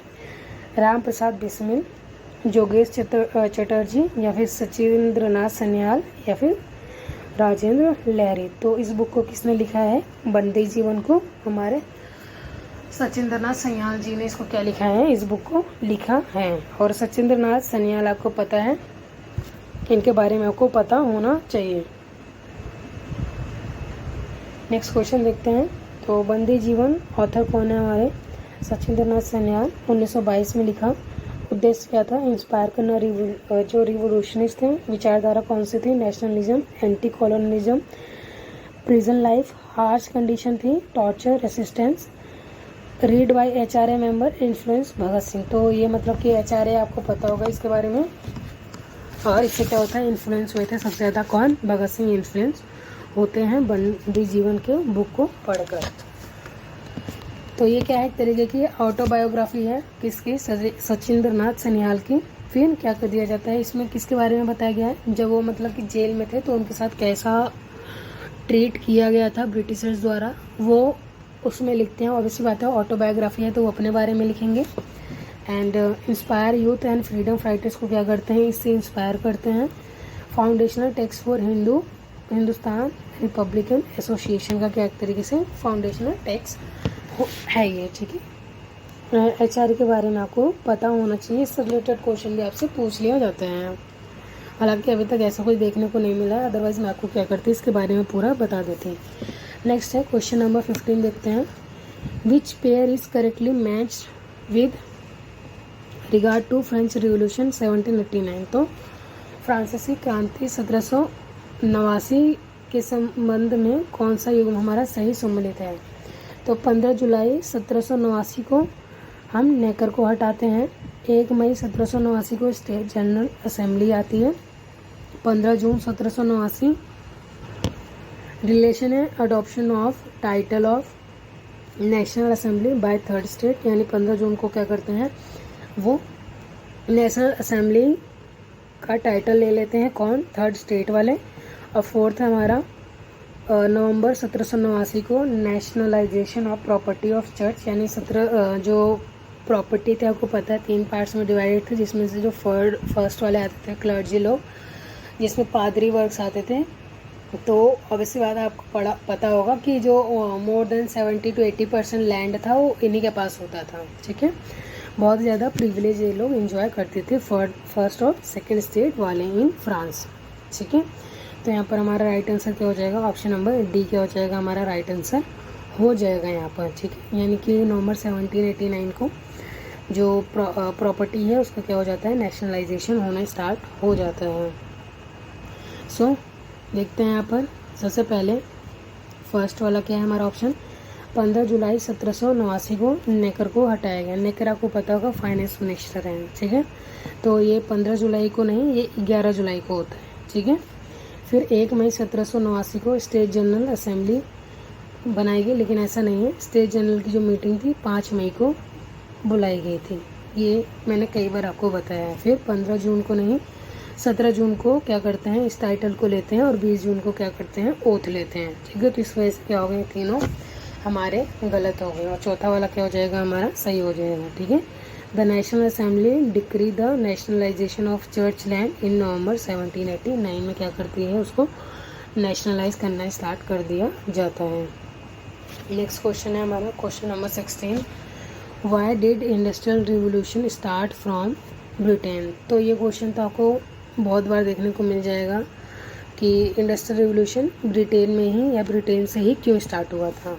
Ram Prasad Bismil, जोगेश चटर्जी, या फिर सचिंद्रनाथ सन्याल, या फिर राजेंद्र लहरी। तो इस बुक को किसने लिखा है, बंदी जीवन को हमारे सचिंद्रनाथ सन्याल जी ने इसको क्या लिखा है, इस बुक को लिखा है। और सचिंद्रनाथ सन्याल आपको पता है, इनके बारे में आपको पता होना चाहिए। नेक्स्ट क्वेश्चन देखते हैं। तो बंदी जीवन ऑथर कौन है हमारे, सचिंद्रनाथ सन्याल, 1922 में लिखा। उद्देश्य क्या था, इंस्पायर करना जो रिवोल्यूशनिस्ट थे, विचारधारा कौन सी थी, nationalism, anti colonialism, prison life, harsh condition थी, torture, resistance, read by HRA member, influence Bhagat Singh. तो ये मतलब कि HRA आपको पता होगा इसके बारे में, और इससे क्या होता है, इन्फ्लुएंस हुए थे सबसे ज़्यादा कौन, भगत सिंह इन्फ्लुएंस होते हैं बंदी जीवन के बुक को पढ़कर। तो ये क्या है, एक तरीके की ऑटोबायोग्राफी है किसकी, सचिंद्र नाथ सन्याल की। फिर क्या कर दिया जाता है इसमें, किसके बारे में बताया गया है, जब वो मतलब कि जेल में थे तो उनके साथ कैसा ट्रीट किया गया था ब्रिटिशर्स द्वारा, वो उसमें लिखते हैं। ऑब्वियसली बात है ऑटोबायोग्राफी है तो वो अपने बारे में लिखेंगे। And inspire youth and freedom fighters को क्या करते हैं, इससे इंस्पायर करते हैं। Foundational text for Hindustan Republican association का क्या एक तरीके से फाउंडेशनल टेक्स्ट है ये, ठीक है। HRA के बारे में आपको पता होना चाहिए, इससे रिलेटेड क्वेश्चन भी आपसे पूछ लिया जाते हैं। हालांकि अभी तक ऐसा कुछ देखने को नहीं मिला है, अदरवाइज मैं आपको क्या करती इसके बारे में पूरा बता देती हूँ। नेक्स्ट है क्वेश्चन नंबर 15 देखते हैं। Which pair is correctly matched with regard to French revolution 1789। तो फ्रांसीसी क्रांति 1789 के संबंध में कौन सा युग्म हमारा सही सम्मिलित है। तो 15 जुलाई 1789 को हम नेकर को हटाते हैं। 1 मई 1789 को स्टेट जनरल असेंबली आती है। 15 जून 1789 रिलेशन है adoption of title of national assembly by third state, यानी 15 जून को क्या करते हैं, वो नेशनल असेंबली का टाइटल ले लेते हैं, कौन, थर्ड स्टेट वाले। और फोर्थ है हमारा नवंबर 1789 को nationalisation of property of church, यानी 17 जो प्रॉपर्टी थे आपको पता है 3 पार्ट्स में डिवाइडेड थे, जिसमें से जो फर्स्ट वाले आते थे क्लर्जी लोग, जिसमें पादरी वर्क्स आते थे। तो ऑब्वियसली बात है आपको पता होगा कि जो मोर देन 70 to 80% लैंड था वो इन्हीं के पास होता था, ठीक है। बहुत ज़्यादा प्रिविलेज ये लोग एंजॉय करते थे फर्स्ट और सेकंड स्टेट वाले इन फ्रांस, ठीक है। तो यहाँ पर हमारा राइट आंसर क्या हो जाएगा, ऑप्शन नंबर डी क्या हो जाएगा हमारा राइट आंसर हो जाएगा यहाँ पर, ठीक है। यानी कि नवंबर 1789 को जो प्रॉपर्टी है उसका क्या हो जाता है, नेशनलाइजेशन होना स्टार्ट हो जाता है। सो देखते हैं यहाँ पर सबसे पहले फर्स्ट वाला क्या है हमारा ऑप्शन, 15 जुलाई 1789 को नेकर को हटाया गया। नेकर आपको पता होगा फाइनेंस मिनिस्टर हैं, ठीक है। तो ये 15 जुलाई को नहीं, ये 11 जुलाई को होता है, ठीक है। फिर 1 मई 1789 को स्टेट जनरल असेंबली बनाई गई, लेकिन ऐसा नहीं है, स्टेट जनरल की जो मीटिंग थी 5 मई को बुलाई गई थी, ये मैंने कई बार आपको बताया है। फिर 15 जून को नहीं, 17 जून को क्या करते हैं, इस टाइटल को लेते हैं, और 20 जून को क्या करते हैं, ओथ लेते हैं, ठीक है। तो इस वजह से क्या हो गए, तीनों हमारे गलत हो गए, और चौथा वाला क्या हो जाएगा हमारा सही हो जाएगा, ठीक है। The national assembly decree the nationalization of church land in नवंबर 1789 में क्या करती है, उसको नेशनलाइज करना स्टार्ट कर दिया जाता है। नेक्स्ट क्वेश्चन है हमारा question number 16। Why did industrial revolution start from Britain. तो ये क्वेश्चन तो आपको बहुत बार देखने को मिल जाएगा कि इंडस्ट्रियल रिवोल्यूशन ब्रिटेन में ही या ब्रिटेन से ही क्यों स्टार्ट हुआ था।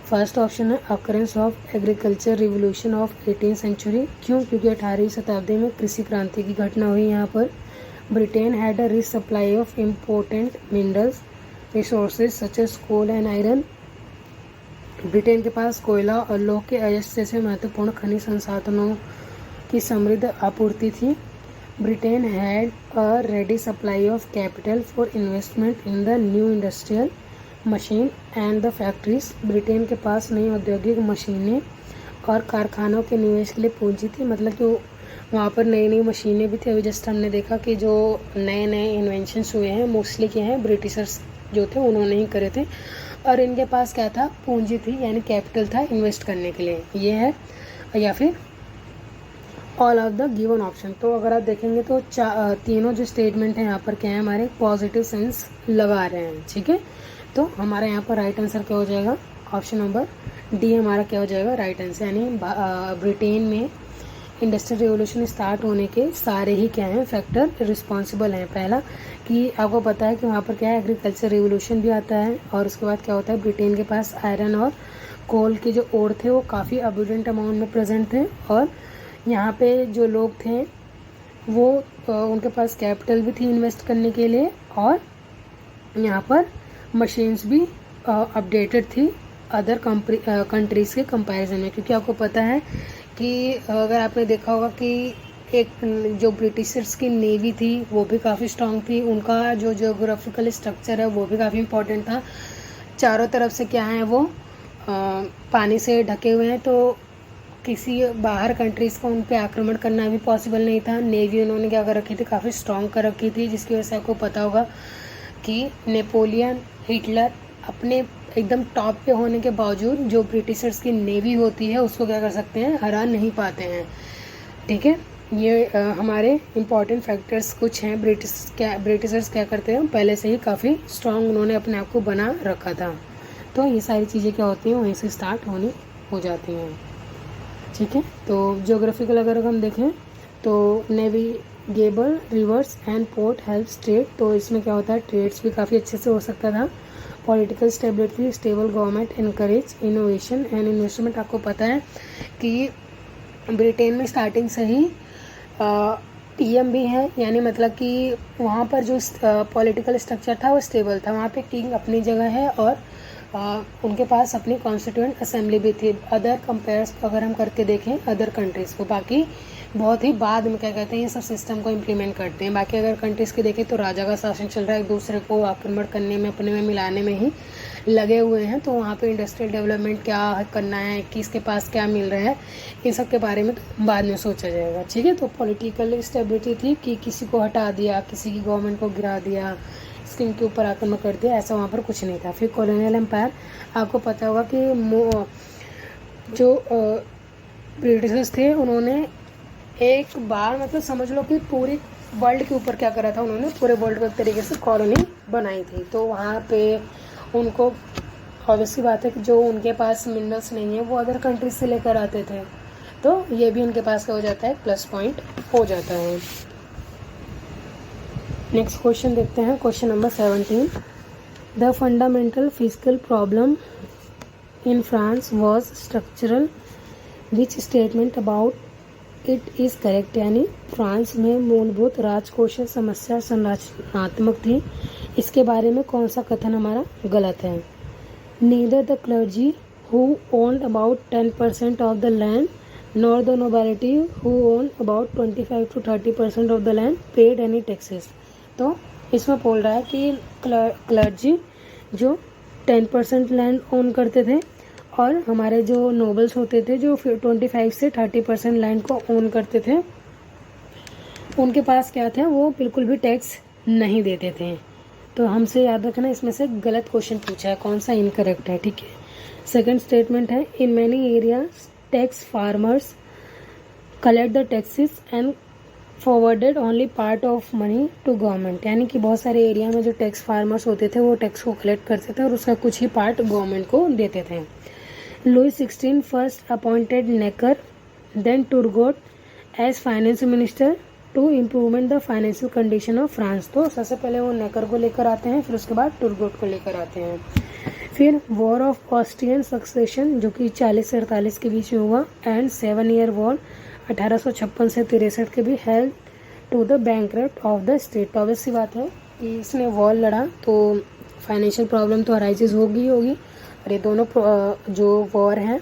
फर्स्ट ऑप्शन है occurrence of agriculture revolution of 18th century. क्यों, क्योंकि 18वीं शताब्दी में कृषि क्रांति की घटना हुई यहाँ पर। Britain had a rich supply of important minerals resources such as coal and iron. Britain के पास कोयला और लौह के अयस्क जैसे महत्वपूर्ण खनिज संसाधनों की समृद्ध आपूर्ति थी। Britain had a ready supply of capital for investment in the new industrial machine and the factories. Britain के पास नई औद्योगिक मशीनें और कारखानों के निवेश के लिए पूंजी थी, मतलब कि वहाँ पर नई नई मशीनें भी थी। अभी जस्ट हमने देखा कि जो नए नए इन्वेंशंस हुए हैं मोस्टली क्या हैं, ब्रिटिशर्स जो थे उन्होंने ही करे थे, और इनके पास क्या था, पूंजी थी, यानी कैपिटल था इन्वेस्ट करने के लिए। ये है, या फिर all of the given option. तो अगर आप देखेंगे तो तीनों जो स्टेटमेंट है यहाँ पर क्या है, हमारे पॉजिटिव सेंस लगा रहे हैं, ठीक है। तो हमारा यहाँ पर राइट आंसर क्या हो जाएगा, ऑप्शन नंबर डी हमारा क्या हो जाएगा राइट आंसर। यानी ब्रिटेन में इंडस्ट्रियल रिवोल्यूशन स्टार्ट होने के सारे ही क्या हैं, फैक्टर रिस्पॉन्सिबल हैं। पहला कि आपको पता है कि वहाँ पर क्या है, एग्रीकल्चर रिवोल्यूशन भी आता है, और उसके बाद क्या होता है, ब्रिटेन के पास आयरन और कोल के जो ओर थे वो काफ़ी अबुडेंट अमाउंट में प्रेजेंट थे, और यहाँ पे जो लोग थे वो उनके पास कैपिटल भी थी इन्वेस्ट करने के लिए, और यहाँ पर मशीन्स भी अपडेटेड थी अदर कंट्रीज़ के कंपैरिजन में। क्योंकि आपको पता है कि अगर आपने देखा होगा कि एक जो ब्रिटिशर्स की नेवी थी वो भी काफ़ी स्ट्रांग थी, उनका जो जियोग्राफिकल स्ट्रक्चर है वो भी काफ़ी इम्पोर्टेंट था। चारों तरफ से क्या है वो पानी से ढके हुए हैं, तो किसी बाहर कंट्रीज़ को उन पे आक्रमण करना भी पॉसिबल नहीं था। नेवी उन्होंने क्या कर रखी थी, काफ़ी स्ट्रांग कर रखी थी, जिसकी वजह से आपको पता होगा कि नेपोलियन, हिटलर अपने एकदम टॉप पे होने के बावजूद जो ब्रिटिशर्स की नेवी होती है उसको क्या कर सकते हैं, हरा नहीं पाते हैं। ठीक है, ये हमारे इम्पॉर्टेंट फैक्टर्स कुछ हैं। ब्रिटिशर्स क्या करते हैं, पहले से ही काफ़ी स्ट्रांग उन्होंने अपने आप को बना रखा था। तो ये सारी चीज़ें क्या होती हैं, वहीं से स्टार्ट होनी हो जाती हैं। ठीक है, तो ज्योग्राफिकल अगर हम देखें तो navigable reverse and port helps trade, तो इसमें क्या होता है, ट्रेड्स भी काफ़ी अच्छे से हो सकता था। Political stability, stable government encourage innovation and investment. आपको पता है कि ब्रिटेन में स्टार्टिंग से ही टीएम भी है, यानी मतलब कि वहाँ पर जो पॉलिटिकल स्ट्रक्चर था वो स्टेबल था। वहाँ पे किंग अपनी जगह है और उनके पास अपनी कॉन्स्टिट्यूएंट असेंबली भी थी। अदर कंपेयर्स अगर हम करके देखें अदर कंट्रीज़ को, बाकी बहुत ही बाद में क्या कहते हैं ये सब सिस्टम को इम्प्लीमेंट करते हैं। बाकी अगर कंट्रीज़ की देखें तो राजा का शासन चल रहा है, एक दूसरे को आक्रमण करने में, अपने में मिलाने में ही लगे हुए हैं। तो वहाँ पे इंडस्ट्रियल डेवलपमेंट क्या करना है, किसके पास क्या मिल रहा है, इन सब के बारे में तो बाद में सोचा जाएगा। ठीक है, तो पॉलिटिकल स्टेबिलिटी थी कि किसी को हटा दिया, किसी की गवर्नमेंट को गिरा दिया, स्किन के ऊपर आक्रमण कर दिया, ऐसा वहाँ पर कुछ नहीं था। फिर कॉलोनियल एम्पायर, आपको पता होगा कि जो ब्रिटिशर्स थे उन्होंने एक बार मतलब समझ लो कि पूरी वर्ल्ड के ऊपर क्या करा था, उन्होंने पूरे वर्ल्ड को एक तरीके से कॉलोनी बनाई थी। तो वहाँ पे उनको ऑब्वियसली बात है कि जो उनके पास मिनरल्स नहीं है वो अदर कंट्रीज से लेकर आते थे, तो ये भी उनके पास क्या हो जाता है, प्लस पॉइंट हो जाता है। नेक्स्ट क्वेश्चन देखते हैं, question number 17। The fundamental physical problem in France was structural, which statement about it is correct. यानी फ्रांस में मूलभूत राजकोषीय समस्या संरचनात्मक थी, इसके बारे में कौन सा कथन हमारा गलत है। Neither the clergy who owned about 10% of the land nor the nobility who owned about 25 to 30% of the land paid any taxes। तो इसमें बोल रहा है कि क्लर्जी जो 10% लैंड ओन करते थे और हमारे जो नोबल्स होते थे जो 25 से 30% लैंड को ओन करते थे, उनके पास क्या था, वो बिल्कुल भी टैक्स नहीं देते थे। तो हमसे याद रखना इसमें से गलत क्वेश्चन पूछा है, कौन सा इनकरेक्ट है। ठीक है, सेकंड स्टेटमेंट है, in many areas tax farmers collect the taxes and forwarded only part of money to government. यानी कि बहुत सारे एरिया में जो टैक्स फार्मर्स होते थे वो टैक्स को कलेक्ट करते थे और उसका कुछ ही पार्ट गवर्नमेंट को देते थे। Louis 16 first appointed Necker then Turgot as finance minister to improvement the financial condition of France. तो सबसे पहले वो नेकर को लेकर आते हैं, फिर उसके बाद टुरगोट को लेकर आते हैं। फिर वॉर ऑफ ऑस्ट्रियन सक्सेशन जो कि 40 से 48 के बीच में हुआ, एंड 7 ईयर वॉर 1856 से 63 के भी help to the bankrupt of the state. Obvious सी बात है कि इसने वॉर लड़ा तो फाइनेंशियल प्रॉब्लम तो अराइजेज होगी। और ये दोनों जो वॉर हैं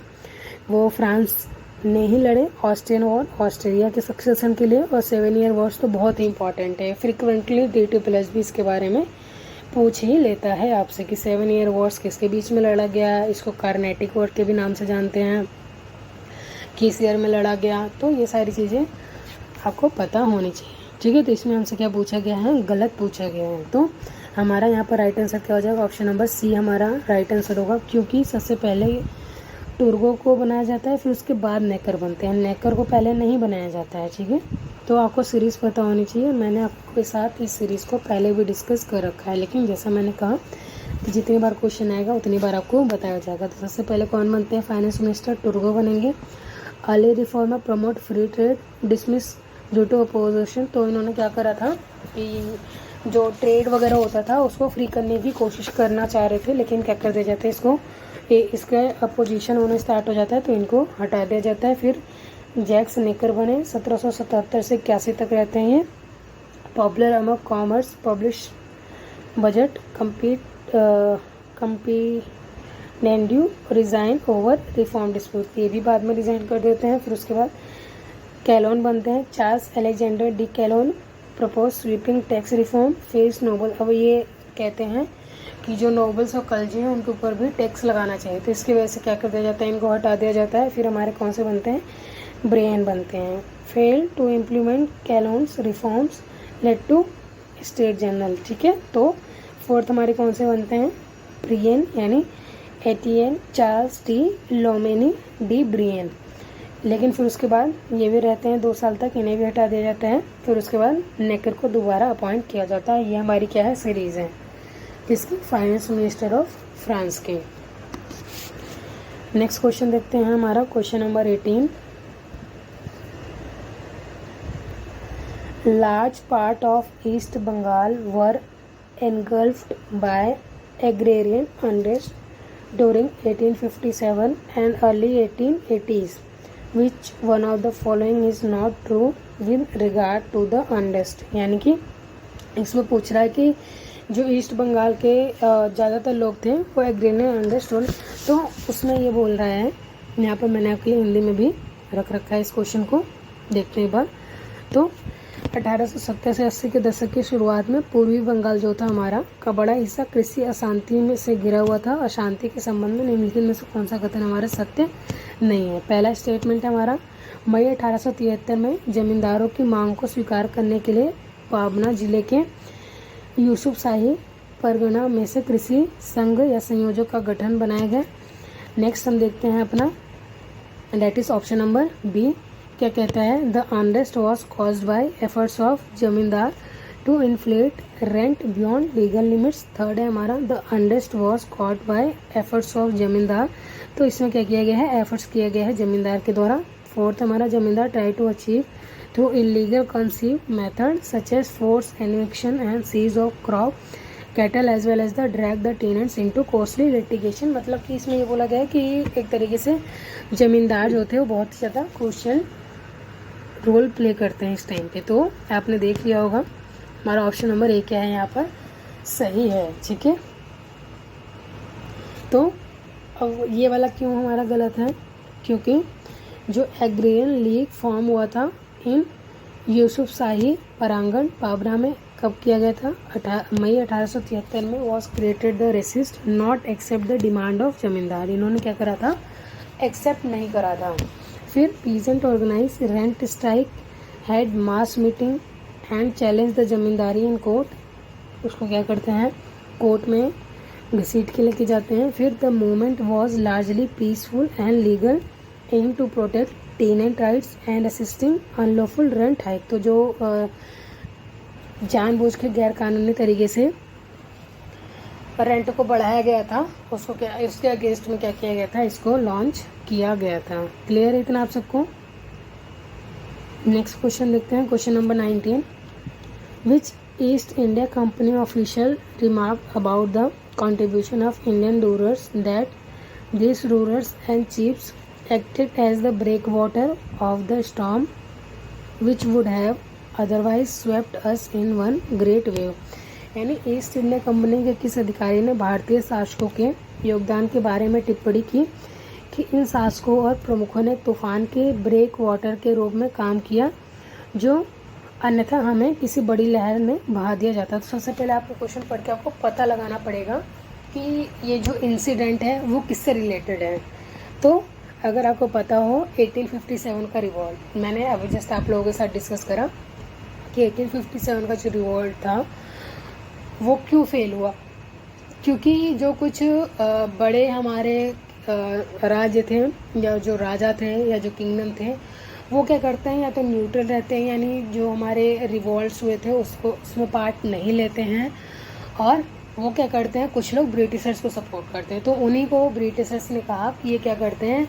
वो फ्रांस ने ही लड़े, ऑस्ट्रियन वॉर ऑस्ट्रेलिया के सक्सेशन के लिए, और 7 ईयर वॉर्स तो बहुत ही इंपॉर्टेंट है। फ्रिक्वेंटली DT+ भी इसके बारे में पूछ ही लेता है आपसे कि 7 ईयर वॉर्स किसके बीच में लड़ा गया। इसको कार्नेटिक वॉर के भी नाम से जानते हैं, किस ईयर में लड़ा गया। तो ये सारी चीज़ें आपको पता होनी चाहिए। ठीक है, तो इसमें हमसे क्या पूछा गया है, गलत पूछा गया है। तो हमारा यहाँ पर राइट आंसर क्या हो जाएगा, ऑप्शन नंबर सी हमारा राइट आंसर होगा, क्योंकि सबसे पहले टुर्गो को बनाया जाता है, फिर उसके बाद नेकर बनते हैं। नेकर को पहले नहीं बनाया जाता है। ठीक है, तो आपको सीरीज़ पता होनी चाहिए। मैंने आपके साथ इस सीरीज़ को पहले भी डिस्कस कर रखा है, लेकिन जैसा मैंने कहा कि जितनी बार क्वेश्चन आएगा उतनी बार आपको बताया जाएगा। तो सबसे पहले कौन बनते हैं, फाइनेंस मिनिस्टर टुर्गो बनेंगे। Early reformer promote free trade dismiss due to opposition. तो इन्होंने क्या करा था कि जो ट्रेड वगैरह होता था उसको फ्री करने की कोशिश करना चाह रहे थे, लेकिन क्या कर दिया जाता है, इसको इसका अपोजिशन होना स्टार्ट हो जाता है तो इनको हटा दिया जाता है। फिर जैक्स नेकर बने, 1777 से 81 तक रहते हैं ये। Popular among commoners publish budget compte rendu resign over reform dispute, ये भी बाद में रिजाइन कर देते हैं। फिर उसके बाद कैलोन बनते हैं, Charles Alexander de Calonne propose sweeping tax reform face noble, अब ये कहते हैं कि जो नोबल्स और कलजी हैं उनके ऊपर भी टैक्स लगाना चाहिए, तो इसकी वजह से क्या कर दिया जाता है, इनको हटा दिया जाता है। फिर हमारे कौन से बनते हैं, ब्रेन बनते हैं। Fail to implement Calonne's reforms led to state general, ठीक है। तो फोर्थ हमारे कौन से बनते हैं, ब्रियन यानी एटियन चार्ल्स डी लोमेनी डी ब्रियन। लेकिन फिर उसके बाद ये भी रहते हैं 2 साल तक, इन्हें भी हटा दिया जाता है। फिर उसके बाद नेकर को दोबारा अपॉइंट किया जाता है। ये हमारी क्या है, सीरीज है किसकी, फाइनेंस मिनिस्टर ऑफ फ्रांस के। नेक्स्ट क्वेश्चन देखते हैं हमारा, question number 18। Large part of east Bengal were engulfed by agrarian unrest during 1857 and early 1880s. Which one of the following is not true with regard to the unrest? यानी कि इसमें पूछ रहा है कि जो ईस्ट बंगाल के ज़्यादातर लोग थे वो एग्रेरियन अनरेस्ट हो, तो उसमें ये बोल रहा है, यहाँ पर मैंने आपके लिए हिंदी में भी रख रखा है इस क्वेश्चन को, देखते हैं एक बार। तो 1870 से 80 के दशक की शुरुआत में पूर्वी बंगाल जो था हमारा का बड़ा हिस्सा कृषि अशांति में से घिरा हुआ था। अशांति के संबंध में निम्नलिखित में से कौन सा कथन हमारा सत्य नहीं है। पहला स्टेटमेंट है हमारा, मई 1873 में जमींदारों की मांग को स्वीकार करने के लिए पाबना जिले के यूसुफ शाही परगना में से कृषि संघ या संयोजक का गठन बनाया गया। नेक्स्ट हम देखते हैं अपना, that is option number B, क्या कहता है, the unrest was caused by efforts of zamindar to inflate rent beyond legal limits. Third है हमारा, the unrest was caused by efforts of zamindar, तो इसमें क्या किया गया है, एफर्ट्स किया गया है जमींदार के द्वारा। फोर्थ हमारा, zamindar try to achieve through illegal coercive method such as force eviction and seize of crop cattle as well as the drag the tenants into costly litigation. मतलब कि इसमें ये बोला गया है कि एक तरीके से जमींदार जो थे वो बहुत ही ज़्यादा क्रूशियल रोल प्ले करते हैं इस टाइम पे। तो आपने देख लिया होगा हमारा ऑप्शन नंबर ए क्या है यहाँ पर सही है, ठीक है। तो अब ये वाला क्यों हमारा गलत है, क्योंकि जो एग्रेरियन लीग फॉर्म हुआ था इन यूसुफ शाही परांगण पाबरा में कब किया गया था, मई 1873 में, was created the resist not accept the demand of zamindar. इन्होंने क्या करा था, एक्सेप्ट नहीं करा था। फिर peasant organise rent strike had mass meeting and challenge the zamindari in court, उसको क्या करते हैं कोर्ट में घसीट के लेके जाते हैं। फिर the movement was largely peaceful and legal aim to protect tenant rights and assisting unlawful rent hike, तो जो जानबूझ के गैर कानूनी तरीके से रेंट को बढ़ाया गया था उसको क्या, उसके अगेंस्ट में क्या किया गया था, इसको लॉन्च किया गया था। क्लियर है इतना आप सबको। नेक्स्ट क्वेश्चन देखते हैं, question number 19। Which east India company official remark about the contribution of Indian rulers that these rulers and chiefs acted as the breakwater of the storm which would have otherwise swept us in one great wave। यानी east India company के किस अधिकारी ने भारतीय शासकों के योगदान के बारे में टिप्पणी की कि इन शासकों और प्रमुखों ने तूफान के ब्रेक वाटर के रूप में काम किया जो अन्यथा हमें किसी बड़ी लहर में बहा दिया जाता। तो सबसे पहले आपको क्वेश्चन पढ़ के आपको पता लगाना पड़ेगा कि ये जो इंसिडेंट है वो किससे रिलेटेड है। तो अगर आपको पता हो 1857 का रिवॉल्ट, मैंने अभी जस्ट आप लोगों के साथ डिस्कस करा कि 1857 का जो रिवॉल्ट था वो क्यों फेल हुआ, क्योंकि जो कुछ बड़े हमारे राज्य थे या जो राजा थे या जो किंगडम थे वो क्या करते हैं, या तो न्यूट्रल रहते हैं, यानी जो हमारे रिवॉल्ट्स हुए थे उसमें पार्ट नहीं लेते हैं, और वो क्या करते हैं, कुछ लोग ब्रिटिशर्स को सपोर्ट करते हैं। तो उन्हीं को ब्रिटिशर्स ने कहा कि ये क्या करते हैं,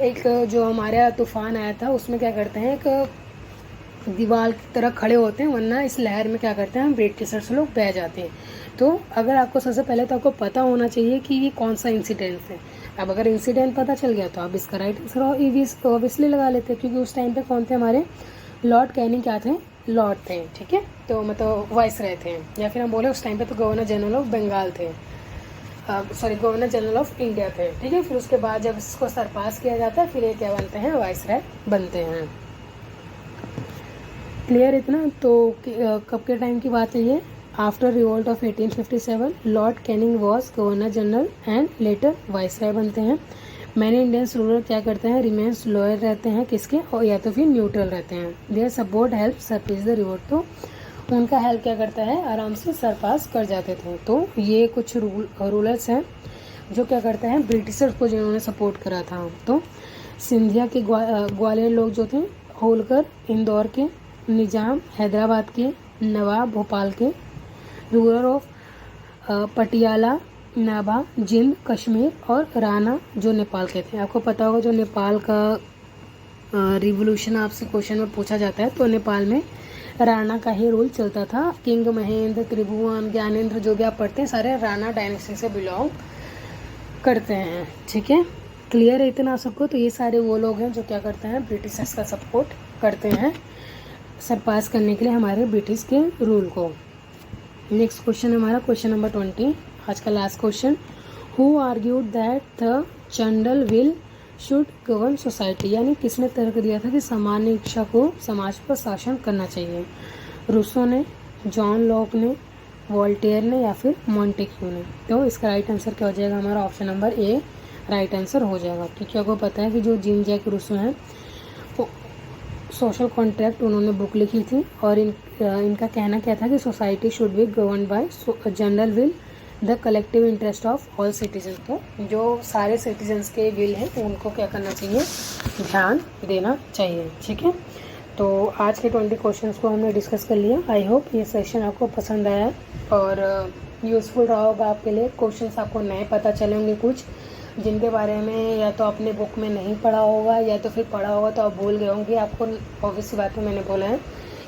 एक जो हमारे तूफान आया था उसमें क्या करते हैं, एक दीवार की तरह खड़े होते हैं, वरना इस लहर में क्या करते हैं ब्रिटिशर्स लोग बह जाते हैं। तो अगर आपको सबसे पहले तो आपको पता होना चाहिए कि ये कौन सा इंसिडेंट है। अब अगर इंसिडेंट पता चल गया तो आप इसका राइट आंसर ऑब्वियसली लगा लेते, क्योंकि उस टाइम पे कौन थे हमारे लॉर्ड कैनिंग क्या थे, लॉर्ड थे, ठीक है, तो मतलब वाइस रहे थे, या फिर हम बोले उस टाइम पे तो गवर्नर जनरल ऑफ बंगाल थे, गवर्नर जनरल ऑफ इंडिया थे, ठीक है। फिर उसके बाद जब इसको सरपास किया जाता है फिर ये क्या बनते हैं, वाइस राय बनते हैं। क्लियर इतना। तो कब के टाइम की बात है ये, after revolt of 1857 Lord Canning was governor general and later viceroy बनते हैं। मैंने इंडियंस रूलर क्या करते हैं, रिमेन्स लॉयल रहते हैं किसके, और या तो फिर न्यूट्रल रहते हैं। Their support help suppress the revolt, तो उनका हेल्प क्या करता है, आराम से सरपास कर जाते थे। तो ये कुछ रूलर्स हैं जो क्या करते हैं, ब्रिटिशर्स को जिन्होंने सपोर्ट करा था। तो सिंधिया के ग्वालियर लोग जो थे, होलकर इंदौर के, निजाम हैदराबाद के, नवाब भोपाल के, रूलर ऑफ पटियाला, नाभा जिंद कश्मीर, और राणा जो नेपाल के थे। आपको पता होगा जो नेपाल का रिवोल्यूशन आपसे क्वेश्चन में पूछा जाता है, तो नेपाल में राणा का ही रूल चलता था। किंग महेंद्र, त्रिभुवन, ज्ञानेंद्र जो भी आप पढ़ते हैं सारे राणा डायनेस्टी से बिलोंग करते हैं, ठीक है। क्लियर है इतना सबको। तो ये सारे वो लोग हैं जो क्या करते हैं, ब्रिटिशर्स का सपोर्ट करते हैं सरपास करने के लिए हमारे ब्रिटिश के रूल को। नेक्स्ट क्वेश्चन हमारा क्वेश्चन नंबर 20, आज का last question. Who argued that the general will should govern society, यानी किसने तर्क दिया था कि सामान्य इच्छा को समाज पर शासन करना चाहिए, रूसो ने, जॉन लॉक ने, वोल्टेयर ने, या फिर मॉन्टेक्यू ने। तो इसका राइट आंसर क्या हो जाएगा, हमारा option number A right answer हो जाएगा। क्योंकि आपको पता है कि जो जीन जैक रूसो हैं वो सोशल कॉन्ट्रैक्ट उन्होंने बुक लिखी थी, और इनका कहना क्या था कि society should be govern by general will the collective interest of all citizen. तो जो सारे सिटीजन्स के विल हैं उनको क्या करना चाहिए, ध्यान देना चाहिए, ठीक है। तो आज के 20 क्वेश्चंस को हमने डिस्कस कर लिया। आई होप ये सेशन आपको पसंद आया और यूज़फुल रहा होगा आपके लिए। क्वेश्चंस आपको नए पता चलेंगे कुछ, जिनके बारे में या तो आपने बुक में नहीं पढ़ा होगा या तो फिर पढ़ा होगा तो आप भूल गए होंगे। आपको ऑब्वियसली बात में मैंने बोला है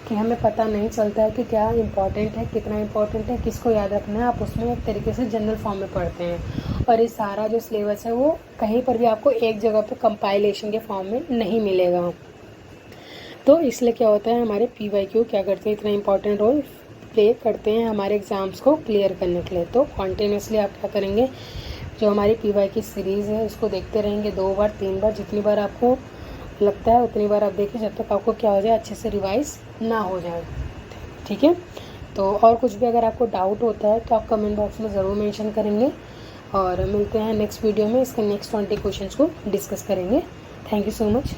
कि हमें पता नहीं चलता है कि क्या इंपॉर्टेंट है, कितना इंपॉर्टेंट है, किसको याद रखना है। आप उसमें एक तरीके से जनरल फॉर्म में पढ़ते हैं, और ये सारा जो सिलेबस है वो कहीं पर भी आपको एक जगह पे कंपाइलेशन के फॉर्म में नहीं मिलेगा। तो इसलिए क्या होता है, हमारे PYQ क्या करते हैं, इतना इंपॉर्टेंट रोल प्ले करते हैं हमारे एग्ज़ाम्स को क्लियर करने के लिए। तो कॉन्टीन्यूसली आप क्या करेंगे, जो हमारी PYQ सीरीज़ है उसको देखते रहेंगे 2 बार 3 बार, जितनी बार आपको लगता है उतनी बार आप देखिए, जब तक आपको क्या हो जाए, अच्छे से रिवाइज ना हो जाए, ठीक है। तो और कुछ भी अगर आपको डाउट होता है तो आप कमेंट बॉक्स में ज़रूर मेंशन करेंगे, और मिलते हैं नेक्स्ट वीडियो में। इसके नेक्स्ट 20 क्वेश्चंस को डिस्कस करेंगे। Thank you so much.